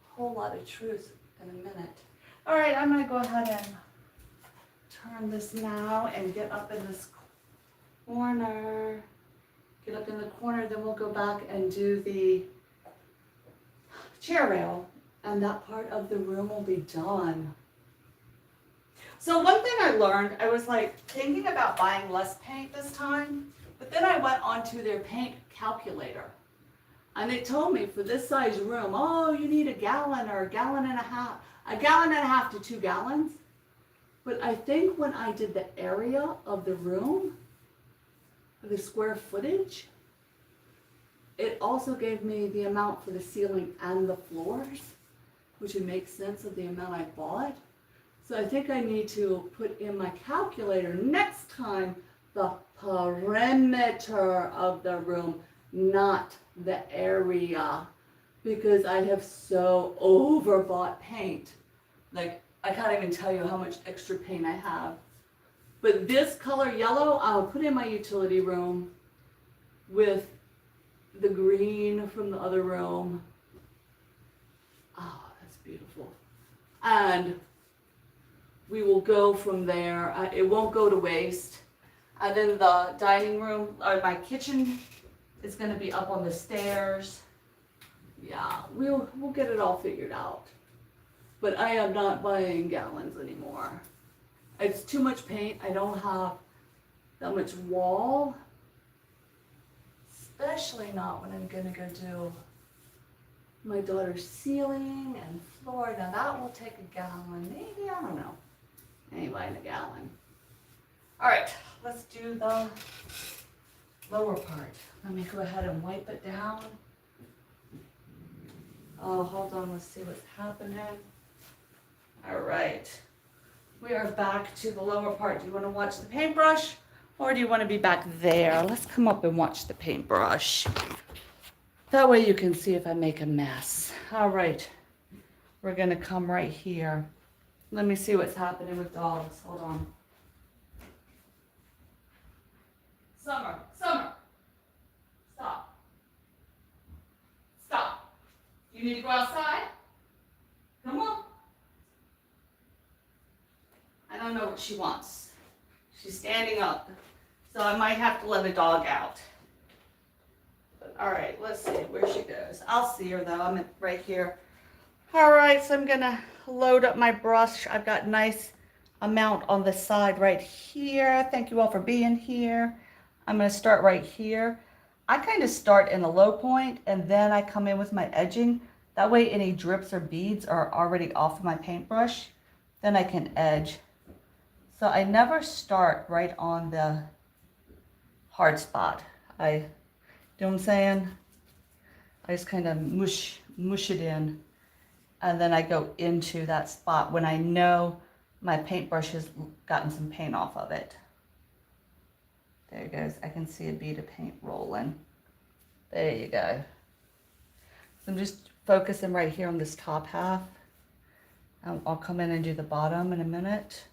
Whole lot of truth in a minute. All right, I'm gonna go ahead and turn this now and get up in this corner. Get up in the corner, then we'll go back and do the chair rail, and that part of the room will be done. So one thing I learned, I was like thinking about buying less paint this time, but then I went onto their paint calculator. And it told me for this size room, oh, you need a gallon or a gallon and a half to 2 gallons. But I think when I did the area of the room, the square footage, it also gave me the amount for the ceiling and the floors, which would make sense of the amount I bought. So I think I need to put in my calculator next time the perimeter of the room, not the area, because I have so overbought paint. Like, I can't even tell you how much extra paint I have. But this color yellow, I'll put in my utility room with the green from the other room. Oh, that's beautiful. And we will go from there. It won't go to waste. And then the dining room, or my kitchen, is going to be up on the stairs. Yeah, we'll get it all figured out. But I am not buying gallons anymore. It's too much paint. I don't have that much wall. Especially not when I'm going to go do my daughter's ceiling and floor. Now that will take a gallon, maybe, I don't know. Anyway, in a gallon. All right, let's do the lower part. Let me go ahead and wipe it down. Oh, hold on, let's see what's happening. All right, we are back to the lower part. Do you want to watch the paintbrush or do you want to be back there? Let's come up and watch the paintbrush. That way you can see if I make a mess. All right, we're gonna come right here. Let me see what's happening with dogs. Hold on. Summer, Summer, stop. Stop. You need to go outside? Come on. I don't know what she wants. She's standing up, so I might have to let a dog out. But, all right, let's see where she goes. I'll see her though. I'm right here. All right, so I'm gonna load up my brush. I've got nice amount on the side right here. Thank you all for being here. I'm gonna start right here. I kind of start in a low point and then I come in with my edging. That way any drips or beads are already off of my paintbrush. Then I can edge. So I never start right on the hard spot. You know what I'm saying? I just kind of mush it in. And then I go into that spot when I know my paintbrush has gotten some paint off of it. There it goes. I can see a bead of paint rolling. There you go. So I'm just focusing right here on this top half. I'll come in and do the bottom in a minute.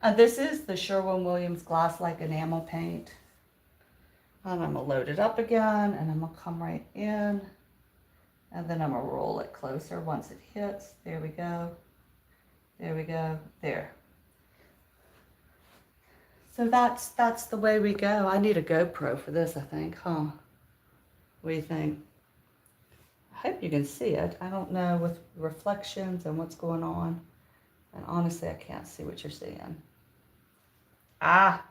And this is the Sherwin-Williams Glass-Like Enamel Paint. And I'm gonna load it up again and I'm gonna come right in. And then I'm gonna roll it closer once it hits. There we go. There we go. There. So that's the way we go. I need a GoPro for this, I think, huh? What do you think? I hope you can see it. I don't know with reflections and what's going on. And honestly, I can't see what you're seeing. Ah!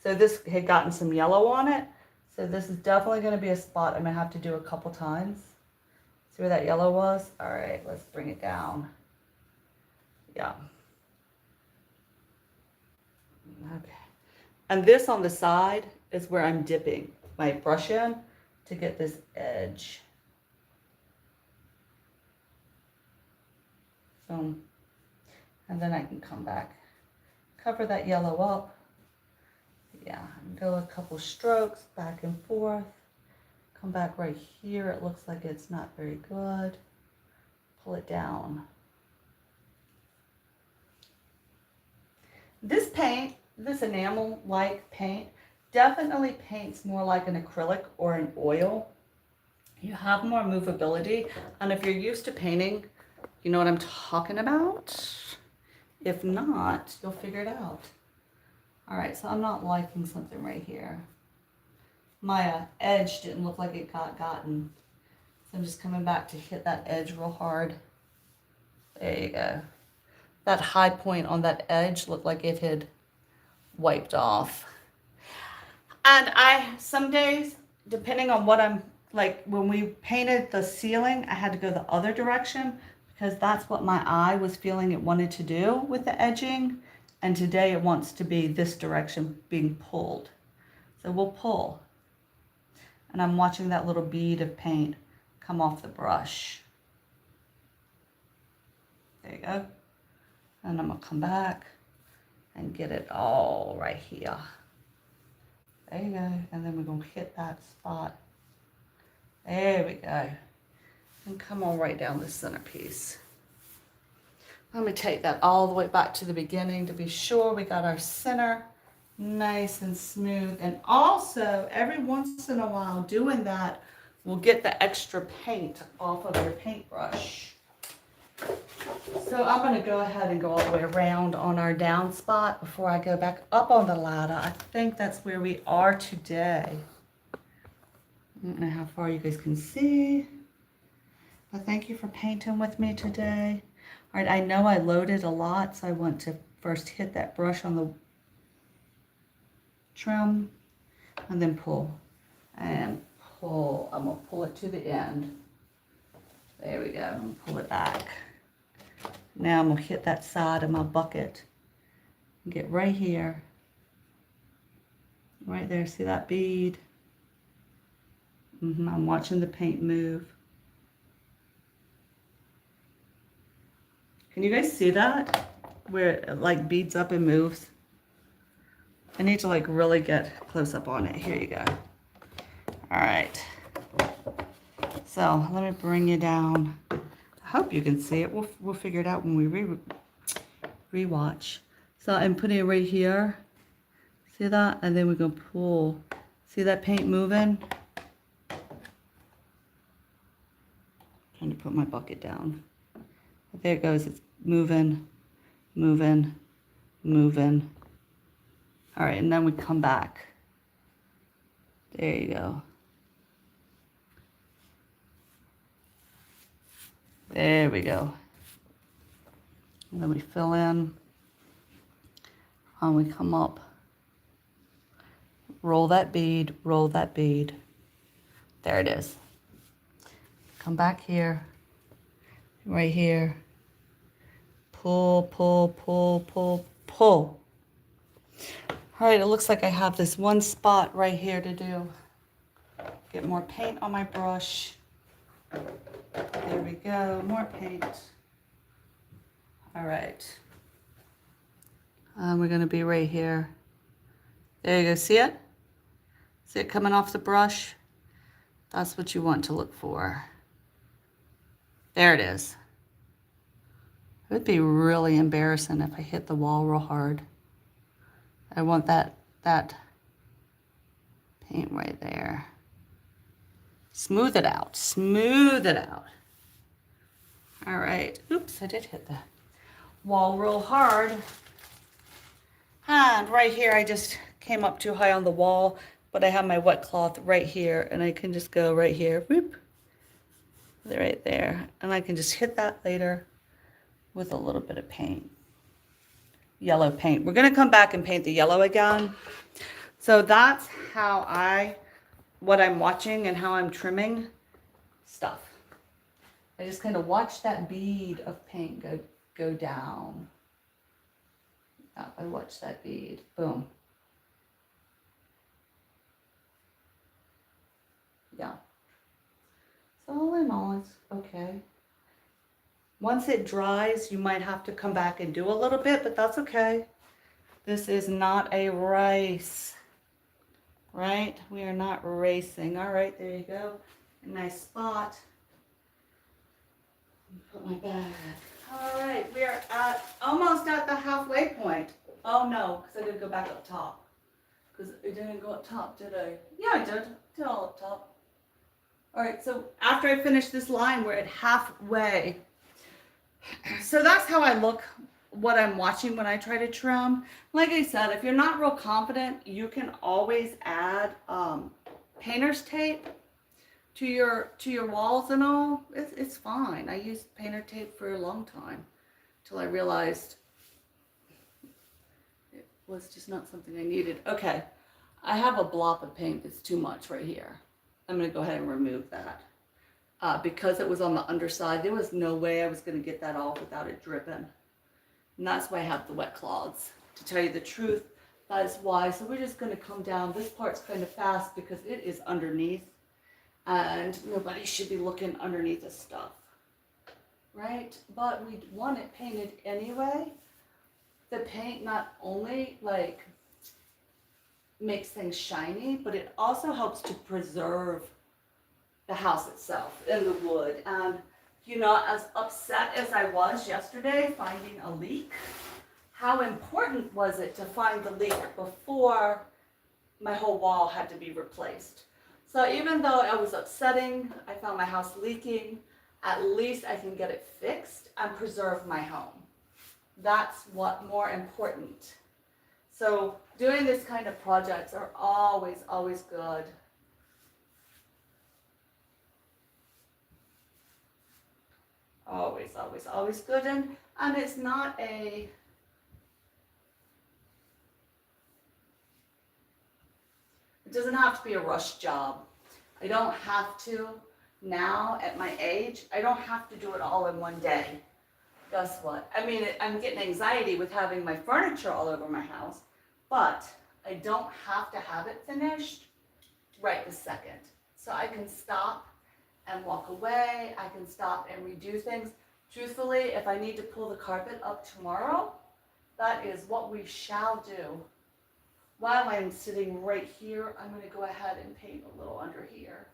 So this had gotten some yellow on it. So this is definitely going to be a spot I'm going to have to do a couple times. See where that yellow was? All right, let's bring it down. Yeah. Okay. And this on the side is where I'm dipping my brush in to get this edge. So, and then I can come back, cover that yellow up. Yeah, and go a couple strokes back and forth. Come back right here. It looks like it's not very good. Pull it down. This paint, this enamel-like paint, definitely paints more like an acrylic or an oil. You have more movability, and if you're used to painting, you know what I'm talking about. If not, you'll figure it out. All right, so I'm not liking something right here. My edge didn't look like it got gotten. So I'm just coming back to hit that edge real hard. There you go. That high point on that edge looked like it had wiped off. And some days, depending on what I'm, like when we painted the ceiling, I had to go the other direction because that's what my eye was feeling it wanted to do with the edging. And today it wants to be this direction being pulled. So we'll pull. And I'm watching that little bead of paint come off the brush. There you go. And I'm gonna come back and get it all right here. There you go. And then we're gonna hit that spot. There we go. And come on right down the centerpiece. Let me take that all the way back to the beginning to be sure we got our center nice and smooth. And also, every once in a while doing that will get the extra paint off of your paintbrush. So I'm going to go ahead and go all the way around on our down spot before I go back up on the ladder. I think that's where we are today. I don't know how far you guys can see, but thank you for painting with me today. All right, I know I loaded a lot, so I want to first hit that brush on the trim and then pull and pull. I'm going to pull it to the end. There we go. I'm going to pull it back. Now I'm going to hit that side of my bucket and get right here. Right there. See that bead? I'm watching the paint move. Can you guys see that? Where it like beads up and moves? I need to like really get close up on it. Here you go. All right. So let me bring you down. I hope you can see it. We'll figure it out when we rewatch. So I'm putting it right here. See that? And then we're gonna pull. See that paint moving? Trying to put my bucket down. There it goes. It's moving, moving, moving. All right, and then we come back. There you go. There we go. And then we fill in. And we come up. Roll that bead, roll that bead. There it is. Come back here. Right here. Pull, pull, pull, pull, pull. All right, it looks like I have this one spot right here to do. Get more paint on my brush. There we go, more paint. All right. We're gonna be right here. There you go, see it? See it coming off the brush? That's what you want to look for. There it is. It would be really embarrassing if I hit the wall real hard. I want that paint right there. Smooth it out, smooth it out. All right, oops, I did hit the wall real hard. And right here, I just came up too high on the wall, but I have my wet cloth right here, and I can just go right here, whoop, right there. And I can just hit that later with a little bit of paint, yellow paint. We're gonna come back and paint the yellow again. So that's what I'm watching and how I'm trimming stuff. I just kind of watch that bead of paint go down. Yeah, I watch that bead, boom. Yeah. So all in all, it's okay. Once it dries, you might have to come back and do a little bit, but that's okay. This is not a race, right? We are not racing. All right, there you go. A nice spot. Put my bag. All right, we are almost at the halfway point. Oh no, because I didn't go back up top. Because it didn't go up top, did I? Yeah, I did. Did all up top. All right, so after I finish this line, we're at halfway. So that's how I look, what I'm watching when I try to trim. Like I said, if you're not real confident, you can always add painter's tape to your walls and all. It's fine. I used painter tape for a long time till I realized it was just not something I needed. Okay, I have a blob of paint that's too much right here. I'm going to go ahead and remove that. Because it was on the underside, there was no way I was going to get that off without it dripping. And that's why I have the wet cloths. To tell you the truth, that is why. So we're just going to come down. This part's kind of fast because it is underneath. And nobody should be looking underneath this stuff. Right? But we want it painted anyway. The paint not only like makes things shiny, but it also helps to preserve the house itself and the wood. And you know, as upset as I was yesterday finding a leak, how important was it to find the leak before my whole wall had to be replaced? So even though I was upsetting, I found my house leaking, at least I can get it fixed and preserve my home. That's what more important. So doing this kind of projects are always, always good. Always, always, always good. And it's not a, it doesn't have to be a rush job. I don't have to now at my age, I don't have to do it all in one day. Guess what? I mean, I'm getting anxiety with having my furniture all over my house, but I don't have to have it finished right this second. So I can stop and walk away. I can stop and redo things. Truthfully, if I need to pull the carpet up tomorrow, that is what we shall do. While I'm sitting right here, I'm going to go ahead and paint a little under here,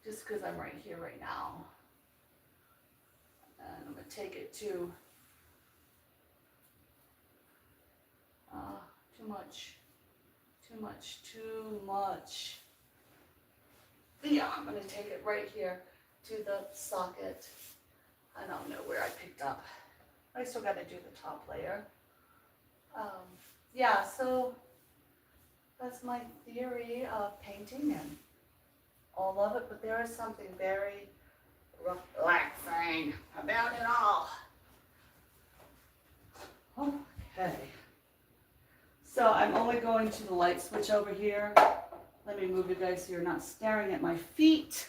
just because I'm right here right now. And I'm going to take it to too much. Yeah, I'm going to take it right here to the socket. I don't know where I picked up. I still got to do the top layer. Yeah, so that's my theory of painting and all of it, but there is something very relaxing about it all. Okay. So I'm only going to the light switch over here. Let me move you guys so you're not staring at my feet.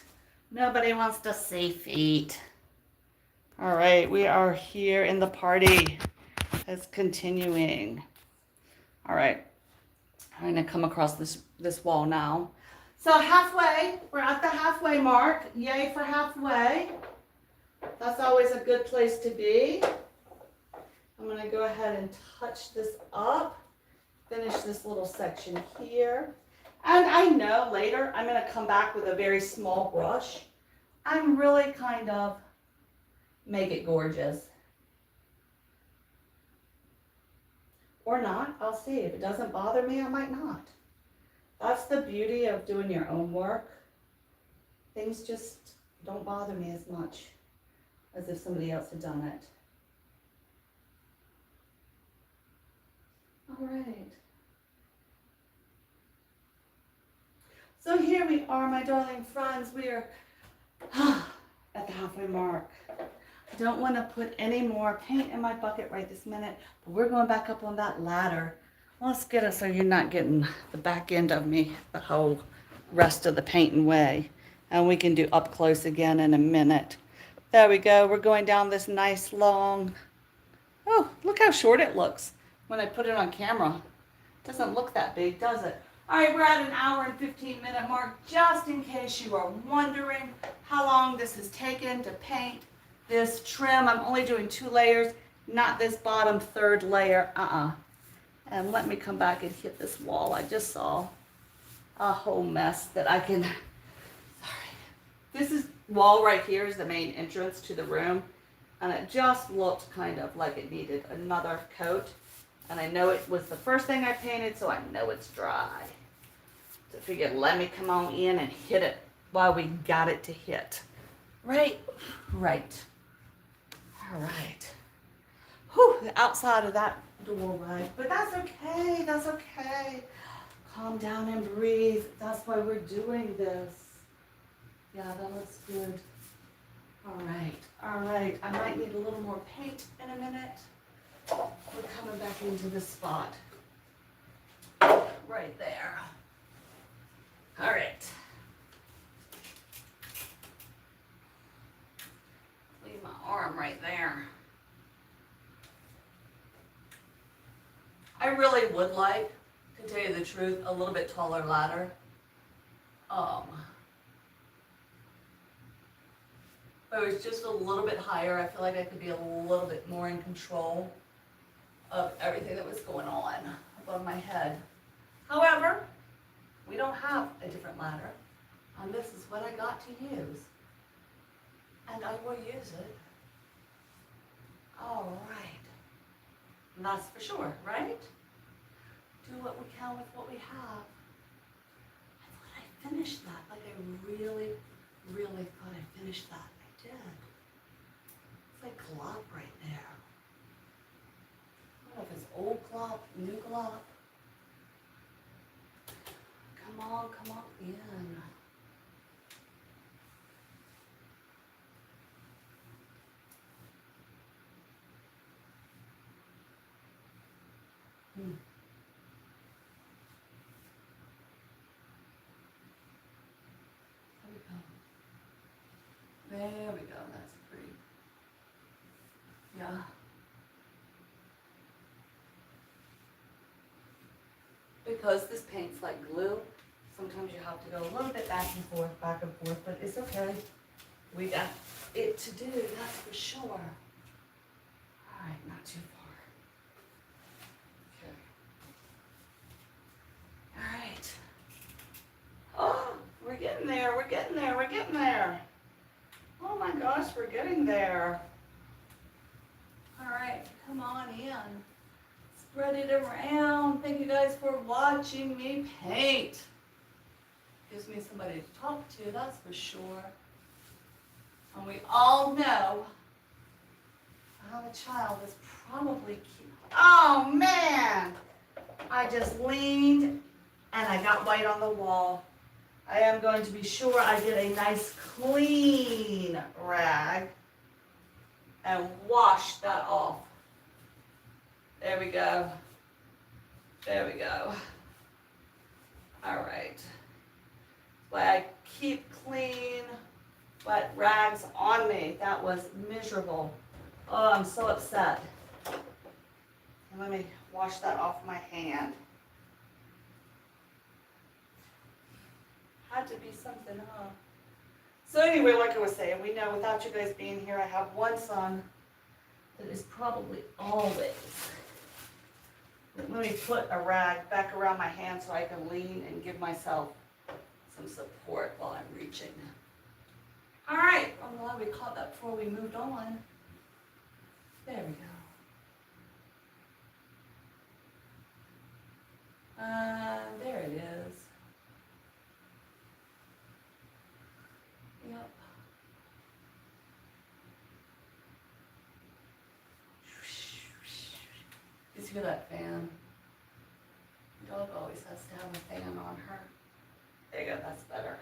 Nobody wants to see feet. All right, we are here in the party. It's continuing. All right, I'm gonna come across this wall now. So halfway, we're at the halfway mark. Yay for halfway. That's always a good place to be. I'm gonna go ahead and touch this up. Finish this little section here. And I know later I'm going to come back with a very small brush and really kind of make it gorgeous. Or not, I'll see. If it doesn't bother me, I might not. That's the beauty of doing your own work. Things just don't bother me as much as if somebody else had done it. All right. So here we are, my darling friends. We are at the halfway mark. I don't want to put any more paint in my bucket right this minute, but we're going back up on that ladder. Let's get it so you're not getting the back end of me the whole rest of the painting way. And we can do up close again in a minute. There we go. We're going down this nice long, oh, look how short it looks when I put it on camera. Doesn't look that big, does it? All right, we're at an hour and 15-minute mark, just in case you are wondering how long this has taken to paint this trim. I'm only doing 2 layers, not this bottom 3rd layer, And let me come back and hit this wall. I just saw a whole mess that I can, sorry. This wall right here is the main entrance to the room, and it just looked kind of like it needed another coat. And I know it was the first thing I painted, so I know it's dry. So I figured, let me come on in and hit it while we got it to hit. Right. All right. Whew, the outside of that door, right? But that's okay, that's okay. Calm down and breathe. That's why we're doing this. Yeah, that looks good. All right. I might need a little more paint in a minute. We're coming back into this spot. Right there. All right. Leave my arm right there. I really would like, to tell you the truth, a little bit taller ladder. If it was just a little bit higher, I feel like I could be a little bit more in control of everything that was going on above my head. However, we don't have a different ladder, and this is what I got to use. And I will use it. All right. And that's for sure, right? Do what we can with what we have. I thought I finished that. Like I really thought I finished that. I did. It's like glop right there. I don't know if it's old glop, new glop. Come on in. There we go, that's pretty. Yeah. Because this paint's like glue, sometimes you have to go a little bit back and forth, but it's okay. We got it to do, that's for sure. All right, not too far. Okay. All right. Oh, we're getting there. Oh my gosh, we're getting there. All right, come on in. Spread it around. Thank you guys for watching me paint. Gives me somebody to talk to, that's for sure. And we all know I have a child that's probably cute. Oh man! I just leaned and I got white on the wall. I am going to be sure I get a nice clean rag and wash that off. There we go. All right. But I keep clean wet rags on me. That was miserable. Oh, I'm so upset. Let me wash that off my hand. Had to be something, huh? So anyway, like I was saying, we know without you guys being here, I have one son that is probably always. Let me put a rag back around my hand so I can lean and give myself some support while I'm reaching. All right, I'm glad we caught that before we moved on. There we go. There it is. Yep. You see that fan? Dog always has to have a fan on her. There you go, that's better.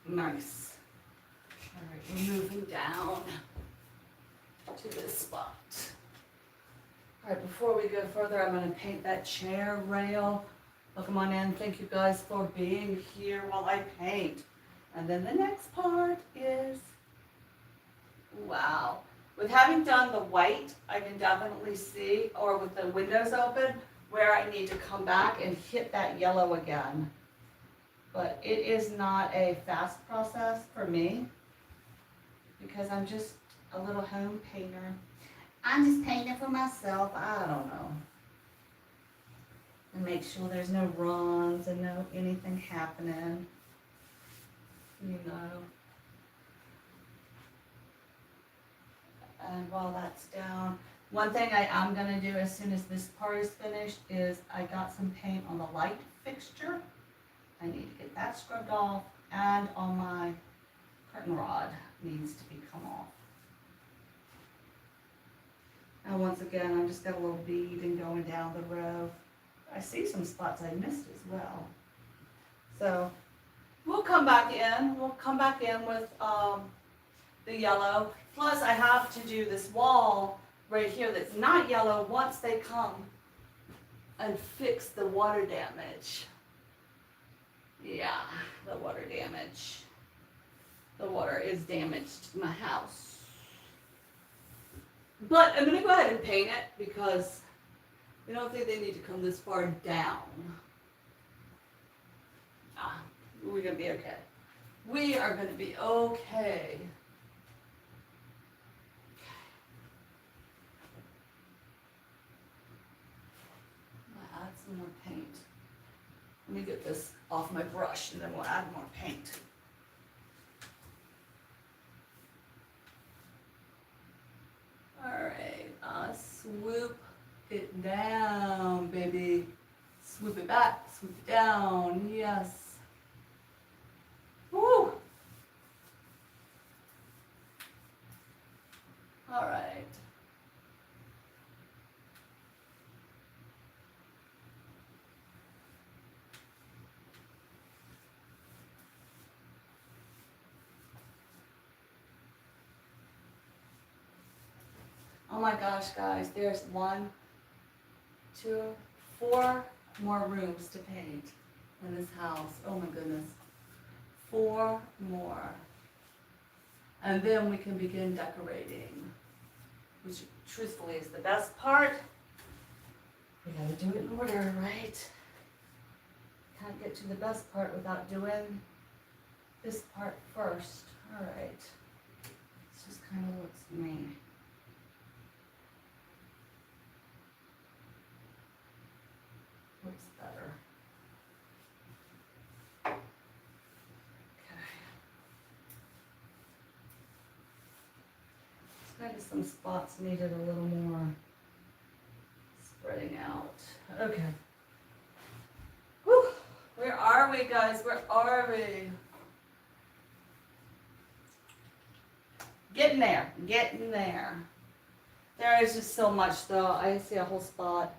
Nice. All right, we're moving down to this spot. All right, before we go further, I'm gonna paint that chair rail. Welcome on in. Thank you guys for being here while I paint. And then the next part is, wow. With having done the white, I can definitely see, or with the windows open, where I need to come back and hit that yellow again. But it is not a fast process for me because I'm just a little home painter. I'm just painting for myself. I don't know. And make sure there's no runs and no anything happening. You know. And while that's down, one thing I am gonna do as soon as this part is finished is I got some paint on the light fixture. I need to get that scrubbed off, and on my curtain rod needs to be come off. And once again, I'm just got a little beading going down the row. I see some spots I missed as well. So we'll come back in. We'll come back in with the yellow. Plus, I have to do this wall right here that's not yellow once they come and fix the water damage. Yeah, the water damage. The water is damaged to my house. But I'm gonna go ahead and paint it because I don't think they need to come this far down. We're gonna be okay. We are gonna be okay. I'll add some more paint. Let me get this off my brush and then we'll add more paint. All right, swoop it down, baby. Swoop it back, swoop it down, yes. Woo! All right. Oh my gosh, guys, there's 1, 2, 4 more rooms to paint in this house. Oh my goodness. 4 more. And then we can begin decorating, which truthfully is the best part. We gotta do it in order, right? Can't get to the best part without doing this part first. All right. This just kind of looks me. Looks better. Okay. Maybe some spots needed a little more spreading out. Okay. Whew. Where are we, guys? Where are we? Getting there. Getting there. There is just so much, though. I see a whole spot.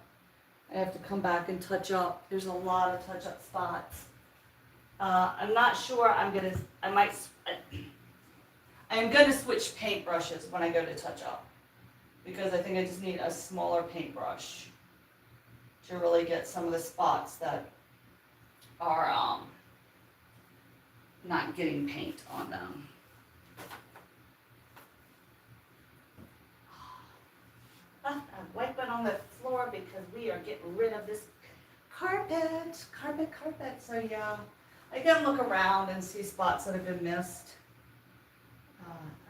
I have to come back and touch up. There's a lot of touch up spots. I'm not sure I am going to switch paintbrushes when I go to touch up because I think I just need a smaller paintbrush to really get some of the spots that are not getting paint on them. I'm wiping on the floor because we are getting rid of this carpet. So yeah, I gotta look around and see spots that have been missed.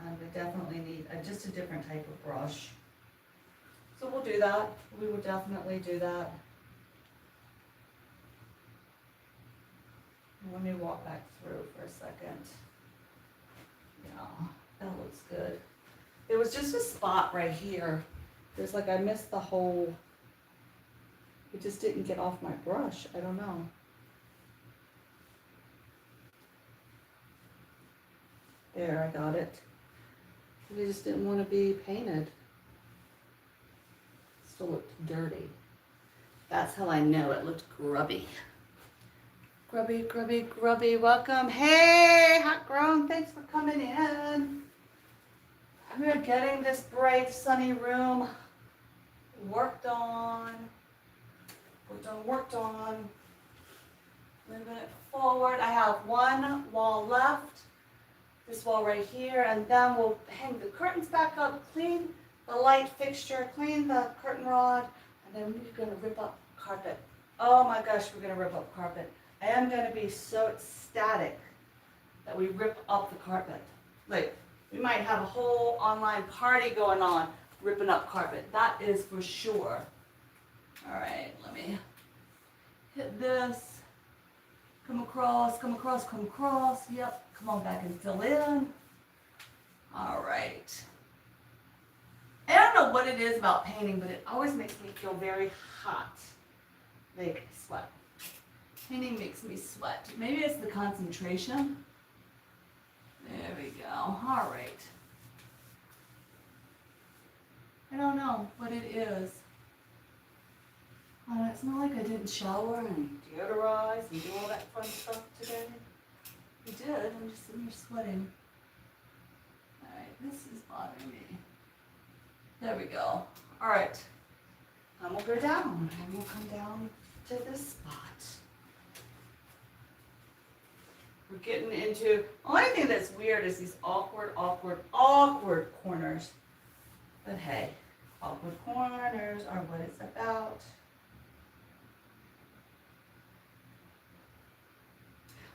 And I definitely need just a different type of brush. So we'll do that. We will definitely do that. Let me walk back through for a second. Yeah, that looks good. There was just a spot right here. There's like, I missed the whole, it just didn't get off my brush. I don't know. There, I got it. It just didn't want to be painted. Still looked dirty. That's how I know it looked grubby. Grubby, grubby, grubby, welcome. Hey, Hot Grown, thanks for coming in. We're getting this bright, sunny room worked on. Worked on. Moving it forward. I have one wall left. This wall right here, and then we'll hang the curtains back up, clean the light fixture, clean the curtain rod, and then we're gonna rip up carpet. Oh my gosh, we're gonna rip up carpet. I am gonna be so ecstatic that we rip up the carpet. Like, we might have a whole online party going on ripping up carpet. That is for sure. All right, let me hit this. Come across, come across, come across. Yep, come on back and fill in. All right. I don't know what it is about painting, but it always makes me feel very hot. Like, sweat. Painting makes me sweat. Maybe it's the concentration. There we go. All right. I don't know what it is. It's not like I didn't shower and deodorize and do all that fun stuff today. I did. I'm just sitting here sweating. All right, this is bothering me. There we go. All right. And we'll go down. And we'll come down to this spot. We're getting into, only thing that's weird is these awkward corners. But hey, awkward corners are what it's about.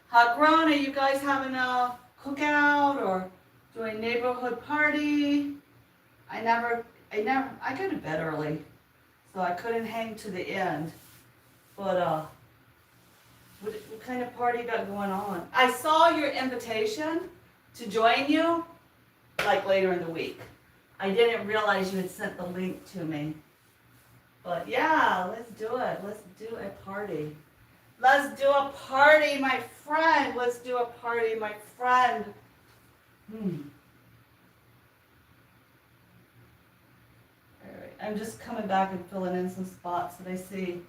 Hot Grown, are you guys having a cookout or doing a neighborhood party? I go to bed early, so I couldn't hang to the end. But what kind of party you got going on? I saw your invitation to join you, like later in the week. I didn't realize you had sent the link to me. But yeah, let's do it. Let's do a party. Let's do a party, my friend. Let's do a party, my friend. Alright, I'm just coming back and filling in some spots that I see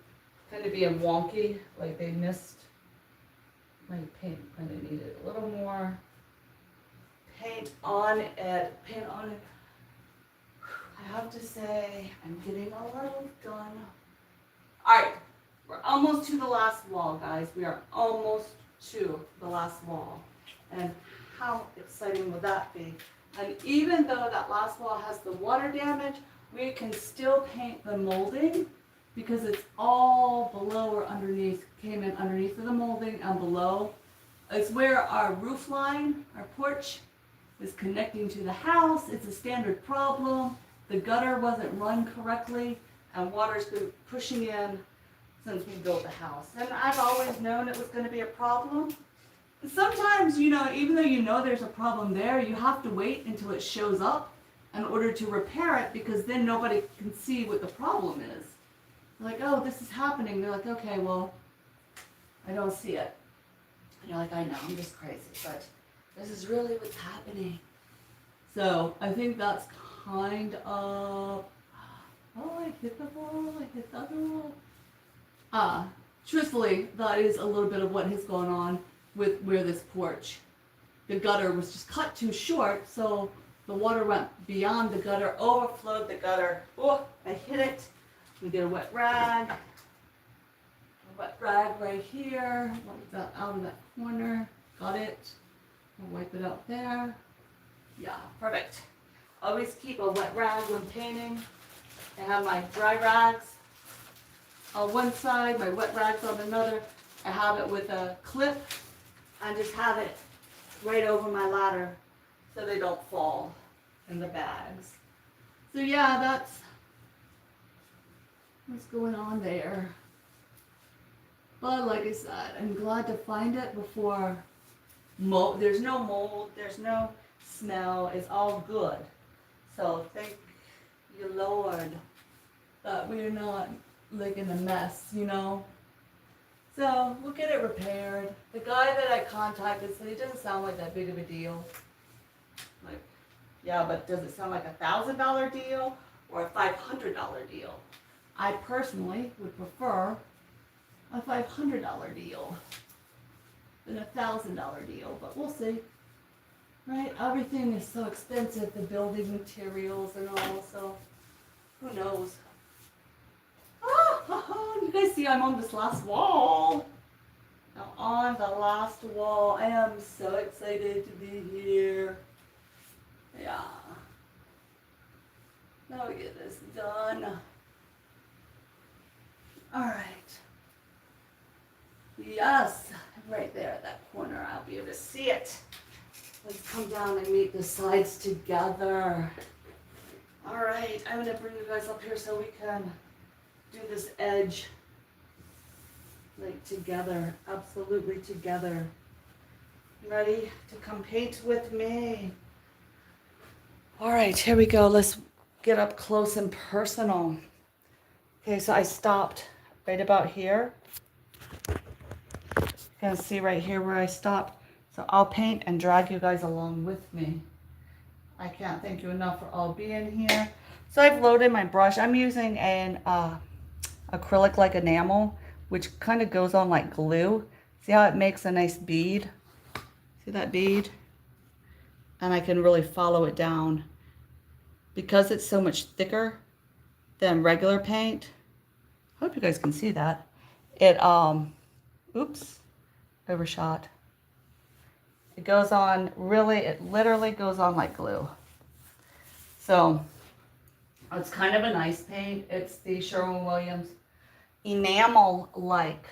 kind of being wonky, like they missed my paint. Kind of needed a little more paint on it. I have to say, I'm getting a little done. Alright. We're almost to the last wall, guys. We are almost to the last wall. And how exciting would that be? And even though that last wall has the water damage, we can still paint the molding because it's all below or underneath, came in underneath of the molding and below. It's where our roof line, our porch, is connecting to the house. It's a standard problem. The gutter wasn't run correctly and water's been pushing in since we built the house. And I've always known it was going to be a problem. And sometimes, even though you know there's a problem there, you have to wait until it shows up in order to repair it because then nobody can see what the problem is. They're like, oh, this is happening. They're like, okay, well, I don't see it. And you're like, I know, I'm just crazy, but this is really what's happening. So I think that's kind of, oh, I hit the wall, I hit the other wall. Truthfully, that is a little bit of what has gone on with where this porch. The gutter was just cut too short, so the water went beyond the gutter, overflowed the gutter. Oh, I hit it. We get a wet rag. A wet rag right here. Wipe that out of that corner. Got it. I'll wipe it out there. Yeah, perfect. Always keep a wet rag when painting. I have my dry rags on one side, my wet rags on another. I have it with a clip and just have it right over my ladder so they don't fall in the bags. So yeah, that's what's going on there. But like I said, I'm glad to find it before there's no mold, there's no smell is all good. So thank you, Lord, that we're not like in a mess, you know. So we'll get it repaired. The guy that I contacted said it doesn't sound like that big of a deal. Like, yeah, but does it sound like $1,000 deal or a $500 deal? I personally would prefer a $500 deal than a $1,000 deal, but we'll see. Right? Everything is so expensive, the building materials and all, so who knows? Oh, you guys see I'm on this last wall. I'm on the last wall. I am so excited to be here. Yeah. Now we get this done. All right. Yes, right there at that corner, I'll be able to see it. Let's come down and meet the sides together. All right, I'm gonna bring you guys up here so we can do this edge like together, absolutely together. Ready to come paint with me? All right, here we go. Let's get up close and personal. Okay, so I stopped right about here. You can see right here where I stopped. So I'll paint and drag you guys along with me. I can't thank you enough for all being here. So I've loaded my brush. I'm using an acrylic like enamel, which kind of goes on like glue. See how it makes a nice bead? See that bead? And I can really follow it down. Because it's so much thicker than regular paint, I hope you guys can see that. It, oops, overshot. It goes on really, it literally goes on like glue. So it's kind of a nice paint. It's the Sherwin-Williams enamel like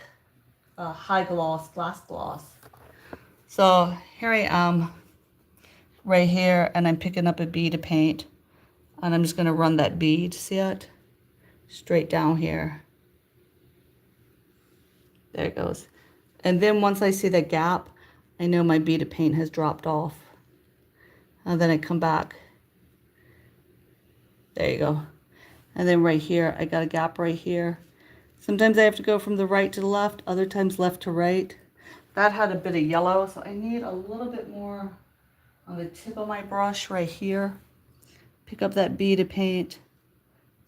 high gloss, glass gloss. So here I am right here, and I'm picking up a bead of paint, and I'm just going to run that bead, see it? Straight down here. There it goes. And then once I see the gap, I know my bead of paint has dropped off. And then I come back. There you go. And then right here, I got a gap right here. Sometimes I have to go from the right to the left, other times left to right. That had a bit of yellow, so I need a little bit more on the tip of my brush right here. Pick up that bead of paint.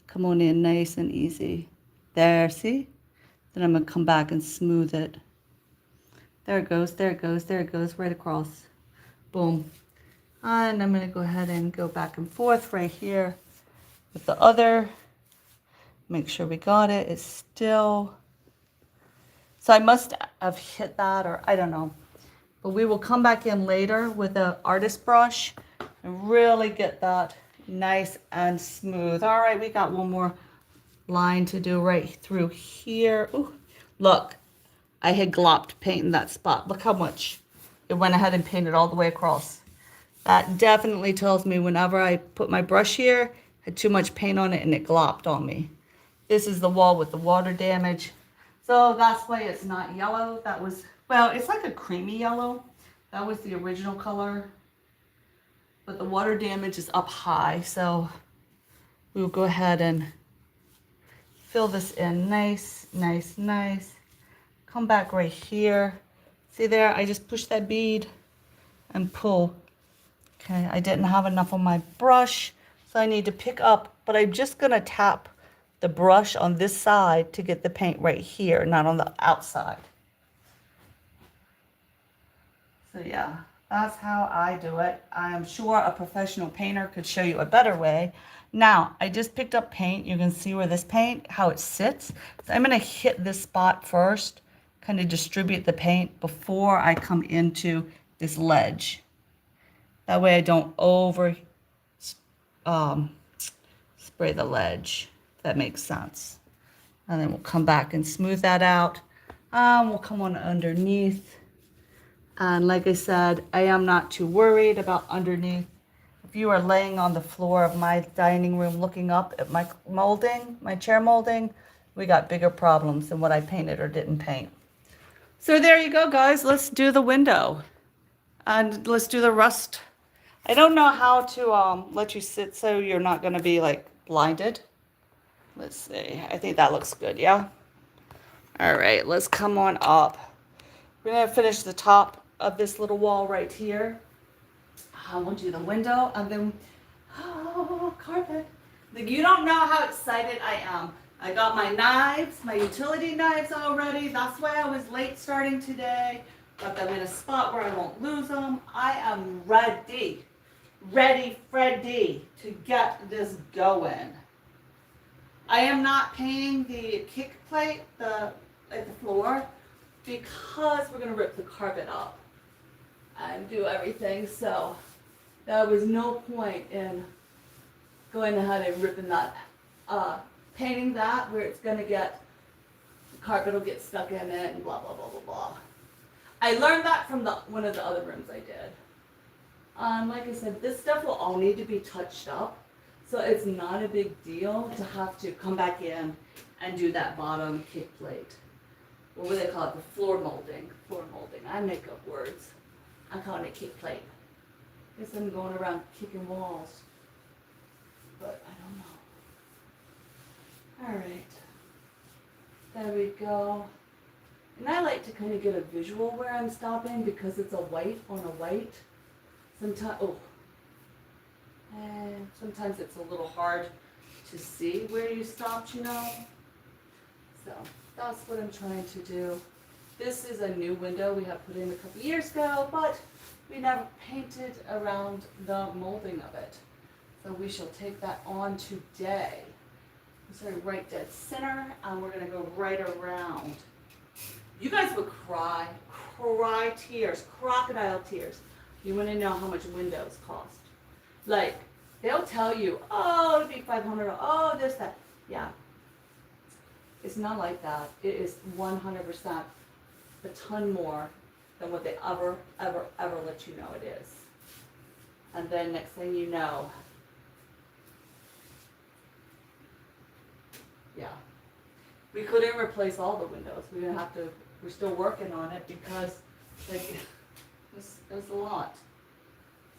Come on in nice and easy. There, see? Then I'm gonna come back and smooth it. There it goes, there it goes, there it goes, right across. Boom. And I'm gonna go ahead and go back and forth right here with the other. Make sure we got it. It's still, so I must have hit that, or I don't know. But we will come back in later with an artist brush and really get that nice and smooth. All right, we got one more line to do right through here. Ooh, look, I had glopped paint in that spot. Look how much it went ahead and painted all the way across. That definitely tells me whenever I put my brush here, had too much paint on it and it glopped on me. This is the wall with the water damage. So that's why it's not yellow. That was, well, it's like a creamy yellow. That was the original color. But the water damage is up high. So we'll go ahead and fill this in nice, nice, nice. Come back right here. See there, I just push that bead and pull. Okay, I didn't have enough on my brush, so I need to pick up, but I'm just gonna tap the brush on this side to get the paint right here, not on the outside. So yeah, that's how I do it. I am sure a professional painter could show you a better way. Now, I just picked up paint. You can see where this paint, how it sits. So I'm gonna hit this spot first, kind of distribute the paint before I come into this ledge. That way I don't over spray the ledge, if that makes sense. And then we'll come back and smooth that out. We'll come on underneath. And like I said, I am not too worried about underneath. If you are laying on the floor of my dining room looking up at my molding, my chair molding, we got bigger problems than what I painted or didn't paint. So there you go, guys. Let's do the window. And let's do the rust I don't know how to let you sit so you're not going to be like blinded. Let's see. I think that looks good, yeah? All right, let's come on up. We're going to finish the top of this little wall right here. We'll do the window and then, oh, carpet. Like, you don't know how excited I am. I got my knives, my utility knives already. That's why I was late starting today. Got them in a spot where I won't lose them. I am ready, Freddy, to get this going. I am not painting the kick plate, like the floor, because we're gonna rip the carpet up and do everything. So there was no point in going ahead and ripping that, painting that where it's gonna get, the carpet will get stuck in it and blah, blah, blah, blah, blah. I learned that from one of the other rooms I did. Like I said, this stuff will all need to be touched up. So it's not a big deal to have to come back in and do that bottom kick plate. What do they call it? The floor molding. Floor molding. I make up words. I'm calling it kick plate. Guess I'm going around kicking walls. But I don't know. Alright. There we go. And I like to kind of get a visual where I'm stopping because it's a white on a white. Sometimes it's a little hard to see where you stopped, you know. So that's what I'm trying to do. This is a new window we have put in a couple years ago, but we never painted around the molding of it. So we shall take that on today. Sorry, right dead center, and we're gonna go right around. You guys would cry tears, crocodile tears. You wanna know how much windows cost. Like, they'll tell you, oh, it'll be $500, oh, this, that. Yeah. It's not like that. It is 100% a ton more than what they ever let you know it is. And then next thing you know, yeah. We couldn't replace all the windows. We're still working on it because like, it was a lot.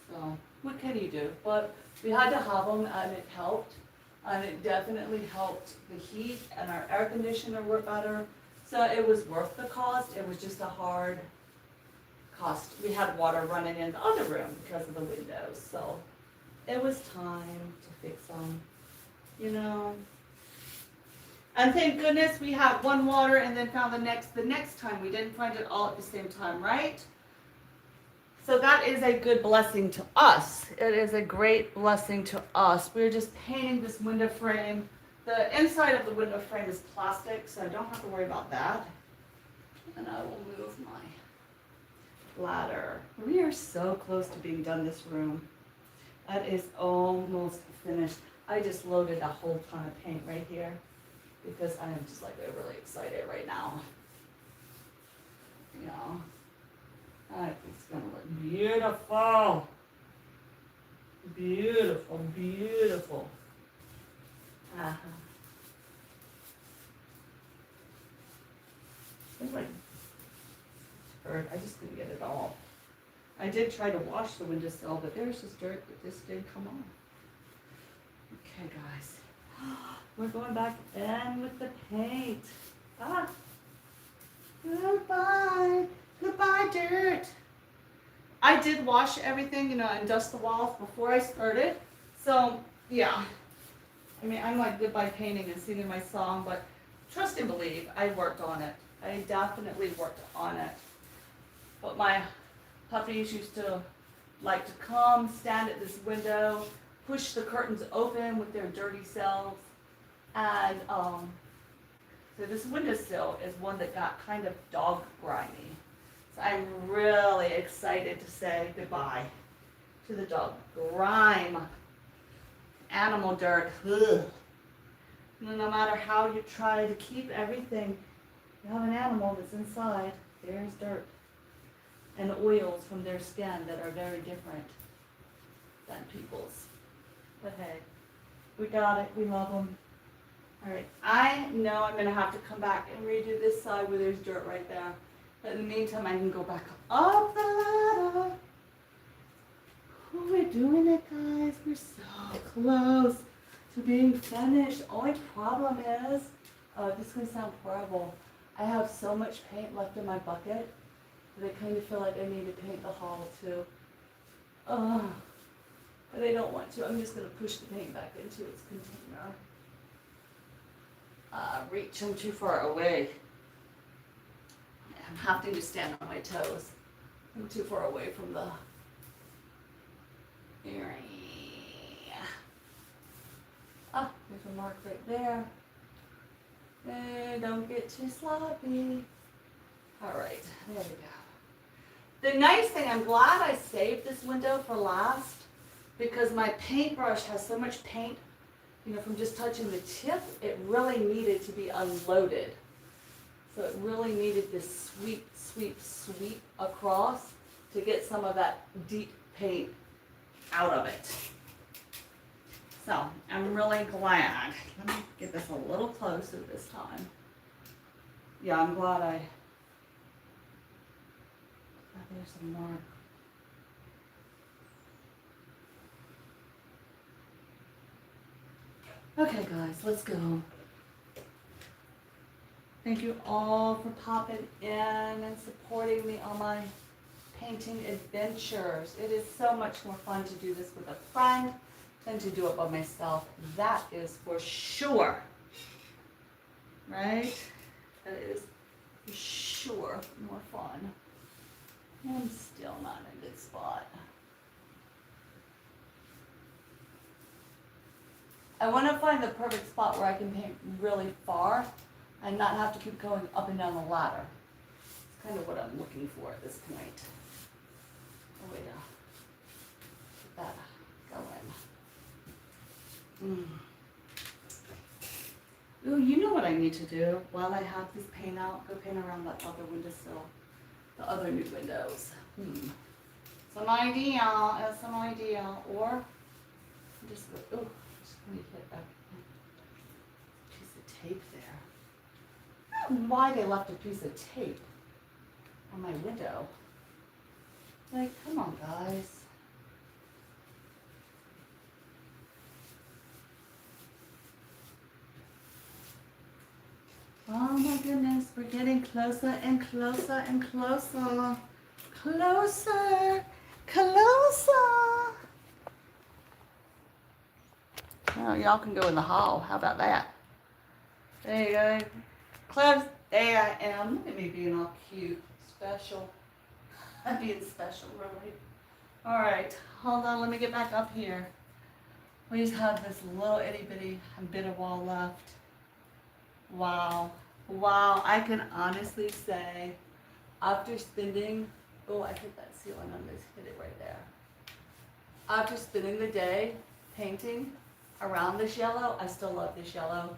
So what can you do? But we had to have them and it helped. And it definitely helped the heat and our air conditioner work better. So it was worth the cost. It was just a hard cost. We had water running in the other room because of the windows. So it was time to fix them, you know. And thank goodness we had one water and then found the next time. We didn't find it all at the same time, right? So that is a good blessing to us. It is a great blessing to us. We're just painting this window frame. The inside of the window frame is plastic, so I don't have to worry about that. And I will move my ladder. We are so close to being done this room. That is almost finished. I just loaded a whole ton of paint right here because I am just like really excited right now. You know. I think it's gonna look beautiful. Beautiful, beautiful. Uh-huh. It's like dirt. I just couldn't get it all. I did try to wash the windowsill, but there's just dirt that just didn't come off. Okay, guys. We're going back in with the paint. Ah. Goodbye. Goodbye, dirt. I did wash everything, you know, and dust the walls before I started. So, yeah. I mean, I'm like goodbye painting and singing my song, but trust and believe, I worked on it. I definitely worked on it. But my puppies used to like to come, stand at this window, push the curtains open with their dirty selves. And so this windowsill is one that got kind of dog grimy. So I'm really excited to say goodbye to the dog grime. Animal dirt. Ugh. No matter how you try to keep everything, you have an animal that's inside. There's dirt. And oils from their skin that are very different than people's. But hey, we got it. We love them. All right. I know I'm going to have to come back and redo this side where there's dirt right there. But in the meantime, I can go back up the ladder. Oh, we doing it, guys. We're so close to being finished. Only problem is, this is gonna sound horrible. I have so much paint left in my bucket that I kind of feel like I need to paint the hall too. But I don't want to. I'm just gonna push the paint back into its container. Reach, I'm too far away. I'm having to stand on my toes. I'm too far away from the area. Ah, there's a mark right there. Don't get too sloppy. All right, there we go. The nice thing, I'm glad I saved this window for last because my paintbrush has so much paint, you know, from just touching the tip, it really needed to be unloaded. So it really needed this sweep, sweep, sweep across to get some of that deep paint out of it. So I'm really glad. Let me get this a little closer this time. Yeah, I'm glad there's some more. Okay guys, let's go. Thank you all for popping in and supporting me on my painting adventures. It is so much more fun to do this with a friend than to do it by myself. That is for sure. Right? That is for sure more fun. I'm still not in a good spot. I want to find the perfect spot where I can paint really far and not have to keep going up and down the ladder. It's kind of what I'm looking for at this point. Oh, wait, get that going. Ooh, you know what I need to do while I have this paint out? Go paint around that other windowsill, the other new windows. Some idea, some idea, or just go, ooh, just let me hit that piece of tape there. I don't know why they left a piece of tape on my window. Like, come on, guys. Oh my goodness, we're getting closer and closer and closer. Closer, closer. Oh, y'all can go in the hall. How about that? There you go. Close. There I am. Look at me being all cute, special. I'm being special, really. All right, hold on. Let me get back up here. We just have this little itty bitty bit of wall left. Wow. Wow. I can honestly say, after spending, oh, I hit that ceiling. I'm going to hit it right there. After spending the day painting around this yellow, I still love this yellow.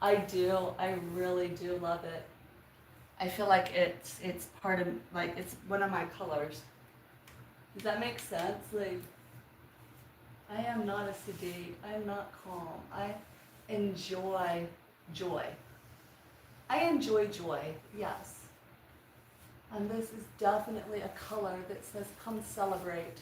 I do. I really do love it. I feel like it's part of, like, it's one of my colors. Does that make sense? Like, I am not a sedate. I am not calm. I enjoy joy. I enjoy joy, yes. And this is definitely a color that says, come celebrate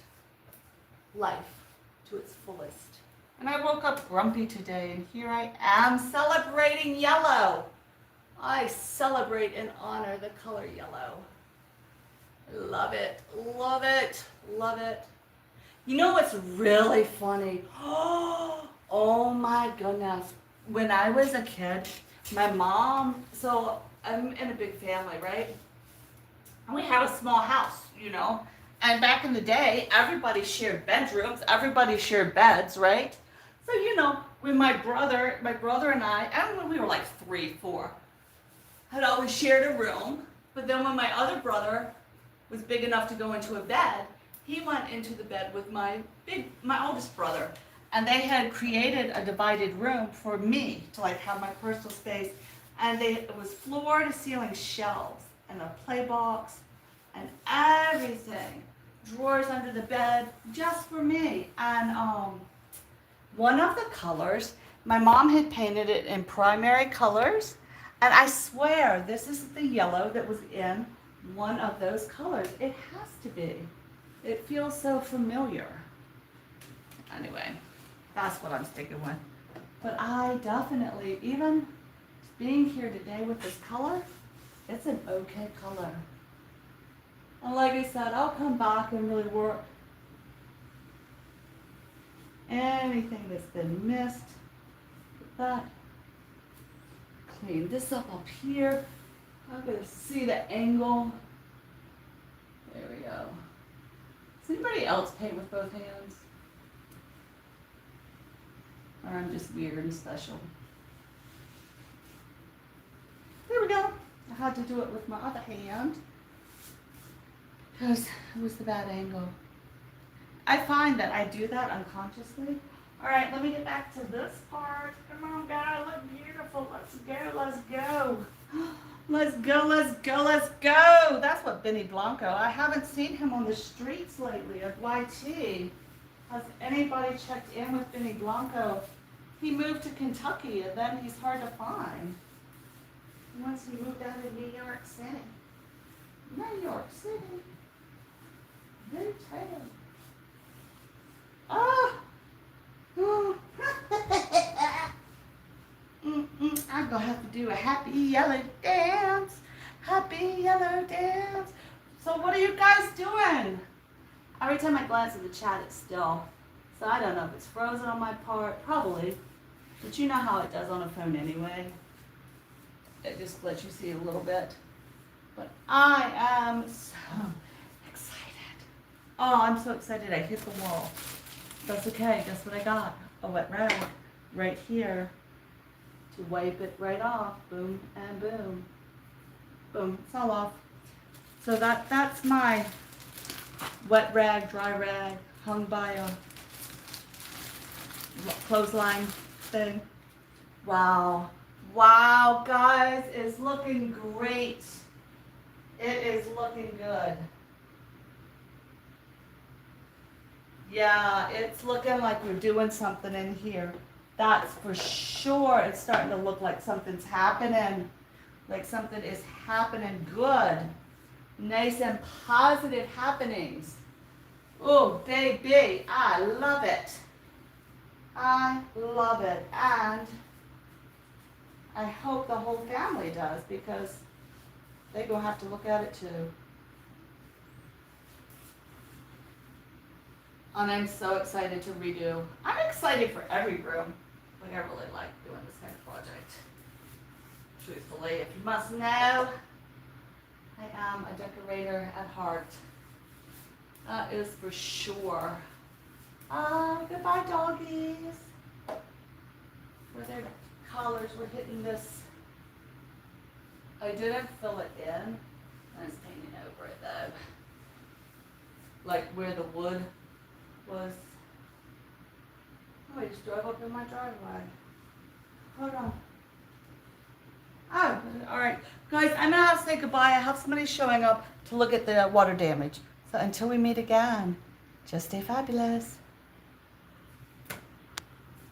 life to its fullest. And I woke up grumpy today, and here I am celebrating yellow. I celebrate and honor the color yellow. Love it, love it, love it. You know what's really funny? Oh my goodness. When I was a kid, my mom, so I'm in a big family, right? And we had a small house, you know. And back in the day, everybody shared bedrooms, everybody shared beds, right? So, you know, when my brother and I, and when we were like 3, 4, had always shared a room. But then when my other brother was big enough to go into a bed, he went into the bed with my oldest brother. And they had created a divided room for me to like have my personal space. And it was floor to ceiling shelves and a play box and everything. Drawers under the bed just for me. And one of the colors, my mom had painted it in primary colors. And I swear this is the yellow that was in one of those colors. It has to be. It feels so familiar. Anyway, that's what I'm sticking with. But I definitely, even being here today with this color, it's an okay color. And like I said, I'll come back and really work anything that's been missed. That. Clean this up here. I'm gonna see the angle. There we go. Does anybody else paint with both hands? Or I'm just weird and special? There we go. I had to do it with my other hand because it was the bad angle. I find that I do that unconsciously. All right, let me get back to this part. Come on, guys, look beautiful. Let's go, let's go. Let's go, let's go, let's go. That's what Benny Blanco. I haven't seen him on the streets lately at YT. Has anybody checked in with Benny Blanco? He moved to Kentucky and then he's hard to find. Once he moved out of New York City. New York City. New town. Ah! I'm gonna have to do a happy yellow dance. Happy yellow dance. So what are you guys doing? Every time I glance at the chat, it's still. So I don't know if it's frozen on my part. Probably. But you know how it does on a phone anyway. It just lets you see a little bit. But I am so excited. Oh, I'm so excited I hit the wall. That's okay. Guess what I got? A wet rag right here to wipe it right off. Boom and boom. Boom. It's all off. So that's my wet rag, dry rag, hung by a clothesline thing. Wow. Wow, guys, it's looking great. It is looking good. Yeah, it's looking like we're doing something in here. That's for sure. It's starting to look like something's happening. Like something is happening good. Nice and positive happenings. Oh, baby, I love it. I love it. And I hope the whole family does because they're going to have to look at it too. And I'm so excited to redo. I'm excited for every room. Like I really like doing this kind of project. Truthfully, if you must know, I am a decorator at heart. That is for sure. Goodbye doggies. Where their collars were hitting this. I didn't fill it in. I was painting over it though. Like where the wood was. Oh, I just drove up in my driveway. Hold on. Oh, all right. Guys, I'm going to have to say goodbye. I have somebody showing up to look at the water damage. So until we meet again, just stay fabulous.